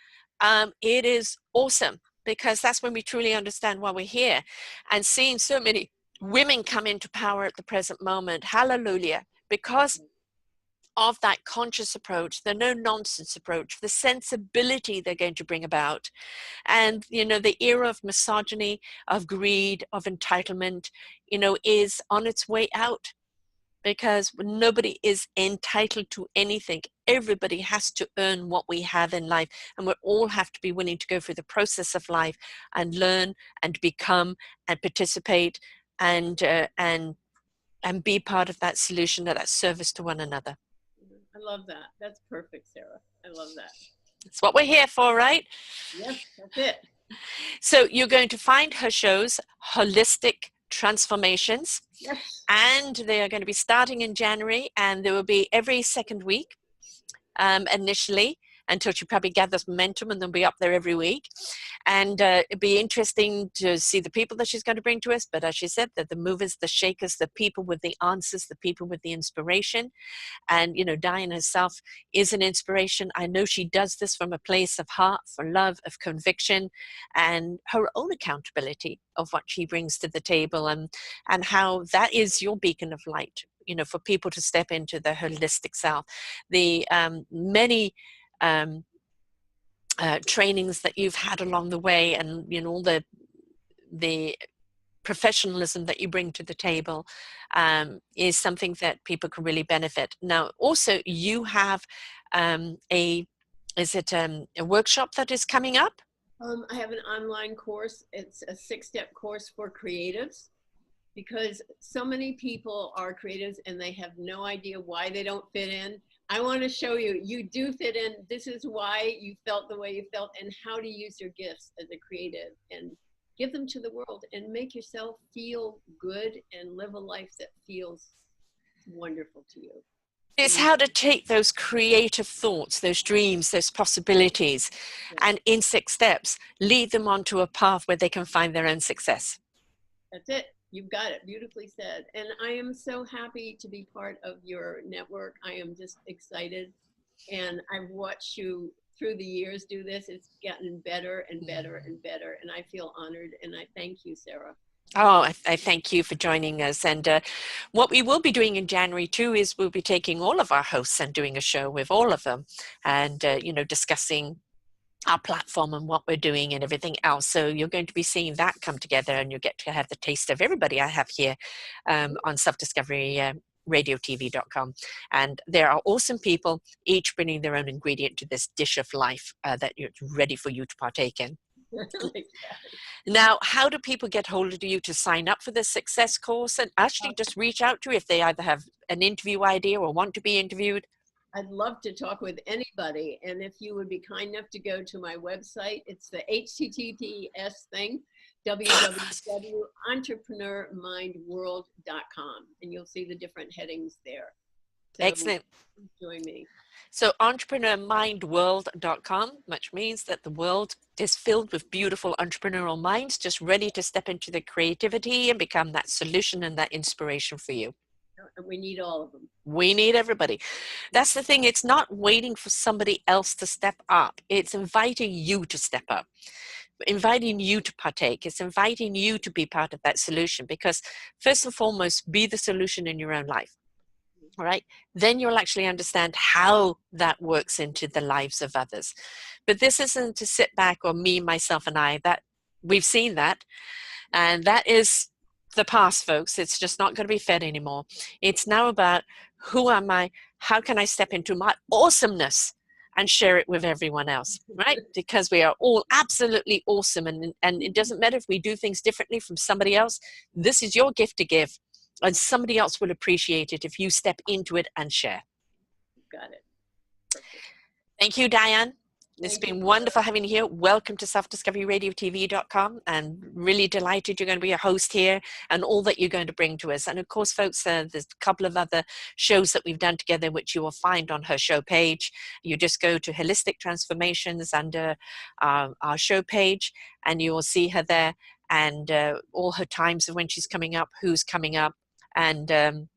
it is awesome, because that's when we truly understand why we're here. And seeing so many women come into power at the present moment, hallelujah, because of that conscious approach, the no-nonsense approach, the sensibility they're going to bring about. And, the era of misogyny, of greed, of entitlement, is on its way out, because nobody is entitled to anything. Everybody has to earn what we have in life, and we all have to be willing to go through the process of life and learn and become and participate and be part of that solution, or that service to one another. I love that. That's perfect, Sarah. I love that. It's what we're here for, right? Yes, that's it. So you're going to find her shows, Holistic Transformations, Yes. and they are going to be starting in January, and there will be every second week initially, until she probably gathers momentum, and they'll be up there every week. And it'd be interesting to see the people that she's going to bring to us. But as she said, that the movers, the shakers, the people with the answers, the people with the inspiration. And, you know, Dianne herself is an inspiration. I know she does this from a place of heart, for love, of conviction, and her own accountability of what she brings to the table, and how that is your beacon of light, you know, for people to step into their holistic self. The many trainings that you've had along the way, and, you know, all the professionalism that you bring to the table is something that people can really benefit. Now, also, you have is it a workshop that is coming up? I have an online course. It's a 6-step course for creatives, because so many people are creatives and they have no idea why they don't fit in. I want to show you, you do fit in. This is why you felt the way you felt, and how to use your gifts as a creative and give them to the world and make yourself feel good and live a life that feels wonderful to you. It's how to take those creative thoughts, those dreams, those possibilities, and in 6 steps, lead them onto a path where they can find their own success. That's it. You've got it. Beautifully said. And I am so happy to be part of your network. I am just excited. And I've watched you through the years do this. It's gotten better and better and better. And I feel honored. And I thank you, Sarah. Oh, I thank you for joining us. And what we will be doing in January too is we'll be taking all of our hosts and doing a show with all of them, and you know, discussing our platform and what we're doing and everything else. So you're going to be seeing that come together, and you'll get to have the taste of everybody I have here on Self-Discovery radiotv.com. And there are awesome people, each bringing their own ingredient to this dish of life that you're ready for you to partake in. Now, how do people get hold of you to sign up for the success course, and actually just reach out to you if they either have an interview idea or want to be interviewed? I'd love to talk with anybody. And if you would be kind enough to go to my website, it's the HTTPS thing, www.entrepreneurmindworld.com. And you'll see the different headings there. So Excellent. join me. So entrepreneurmindworld.com, which means that the world is filled with beautiful entrepreneurial minds just ready to step into the creativity and become that solution and that inspiration for you. And we need all of them. We need everybody. That's the thing. It's not waiting for somebody else to step up. It's inviting you to step up, inviting you to partake. It's inviting you to be part of that solution, because first and foremost, be the solution in your own life. All right, then you'll actually understand how that works into the lives of others. But this isn't to sit back, or me, myself, and I. That we've seen that, and that is the past, folks. It's just not going to be fed anymore. It's now about, who am I? How can I step into my awesomeness and share it with everyone else, right? Because we are all absolutely awesome, and it doesn't matter if we do things differently from somebody else. This is your gift to give. And somebody else will appreciate it if you step into it and share. Got it. Perfect. Thank you, Dianne. It's been wonderful having you here. Welcome to selfdiscoveryradiotv.com, and really delighted you're going to be a host here and all that you're going to bring to us. And of course, folks, there's a couple of other shows that we've done together, which you will find on her show page. You just go to Holistic Transformations under our show page, and you will see her there, and all her times of when she's coming up, who's coming up, and then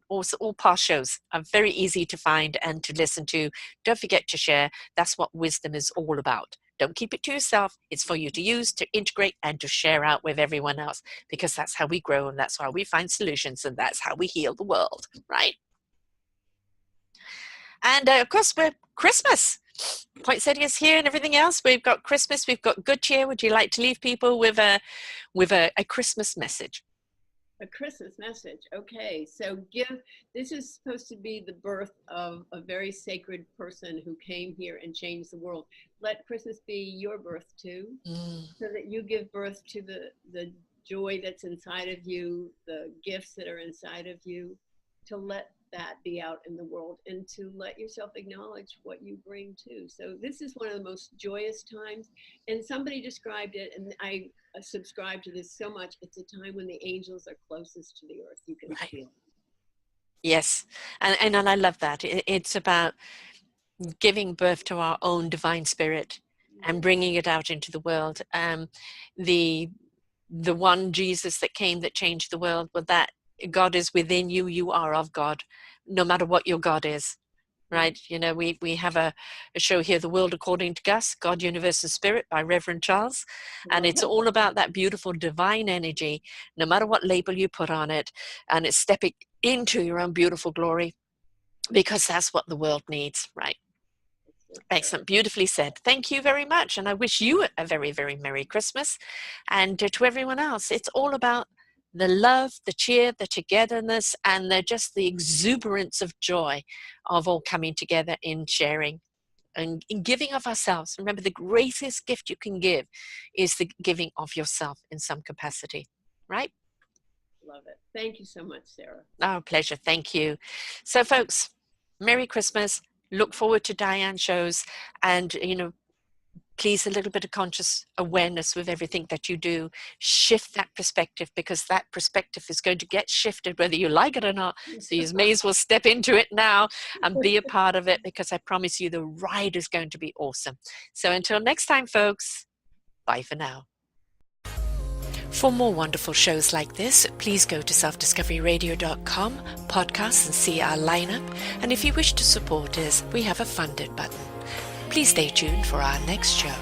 also all past shows are very easy to find and to listen to. Don't forget to share. That's what wisdom is all about. Don't keep it to yourself. It's for you to use, to integrate, and to share out with everyone else, because that's how we grow, and that's how we find solutions, and that's how we heal the world, right? And of course, we're Christmas. Poinsettia's here and everything else. We've got Christmas. We've got good cheer. Would you like to leave people with a Christmas message? A Christmas message. Okay, so this is supposed to be the birth of a very sacred person who came here and changed the world. Let Christmas be your birth too, so that you give birth to the joy that's inside of you, the gifts that are inside of you, to let that be out in the world, and to let yourself acknowledge what you bring too. So this is one of the most joyous times, and somebody described it, and I subscribe to this so much. It's a time when the angels are closest to the earth. You can Right. feel Yes. And I love that. It's about giving birth to our own divine spirit and bringing it out into the world. The the one Jesus that came that changed the world, well, that God is within you, you are of God, no matter what your God is. Right? You know, we have a show here, The World According to Gus, God, Universe, and Spirit by Reverend Charles. And it's all about that beautiful divine energy, no matter what label you put on it. And it's stepping into your own beautiful glory, because that's what the world needs, right? Excellent. Beautifully said. Thank you very much. And I wish you a very, very Merry Christmas. And to everyone else, it's all about the love, the cheer, the togetherness, and just the exuberance of joy of all coming together in sharing and in giving of ourselves. Remember, the greatest gift you can give is the giving of yourself in some capacity, right? Love it. Thank you so much, Sarah. Oh, pleasure. Thank you. So, folks, Merry Christmas. Look forward to Dianne shows, and, please, a little bit of conscious awareness with everything that you do. Shift that perspective, because that perspective is going to get shifted whether you like it or not. So you may as well step into it now and be a part of it, because I promise you the ride is going to be awesome. So until next time, folks, bye for now. For more wonderful shows like this, please go to selfdiscoveryradio.com, podcasts, and see our lineup. And if you wish to support us, we have a funded button. Please stay tuned for our next show.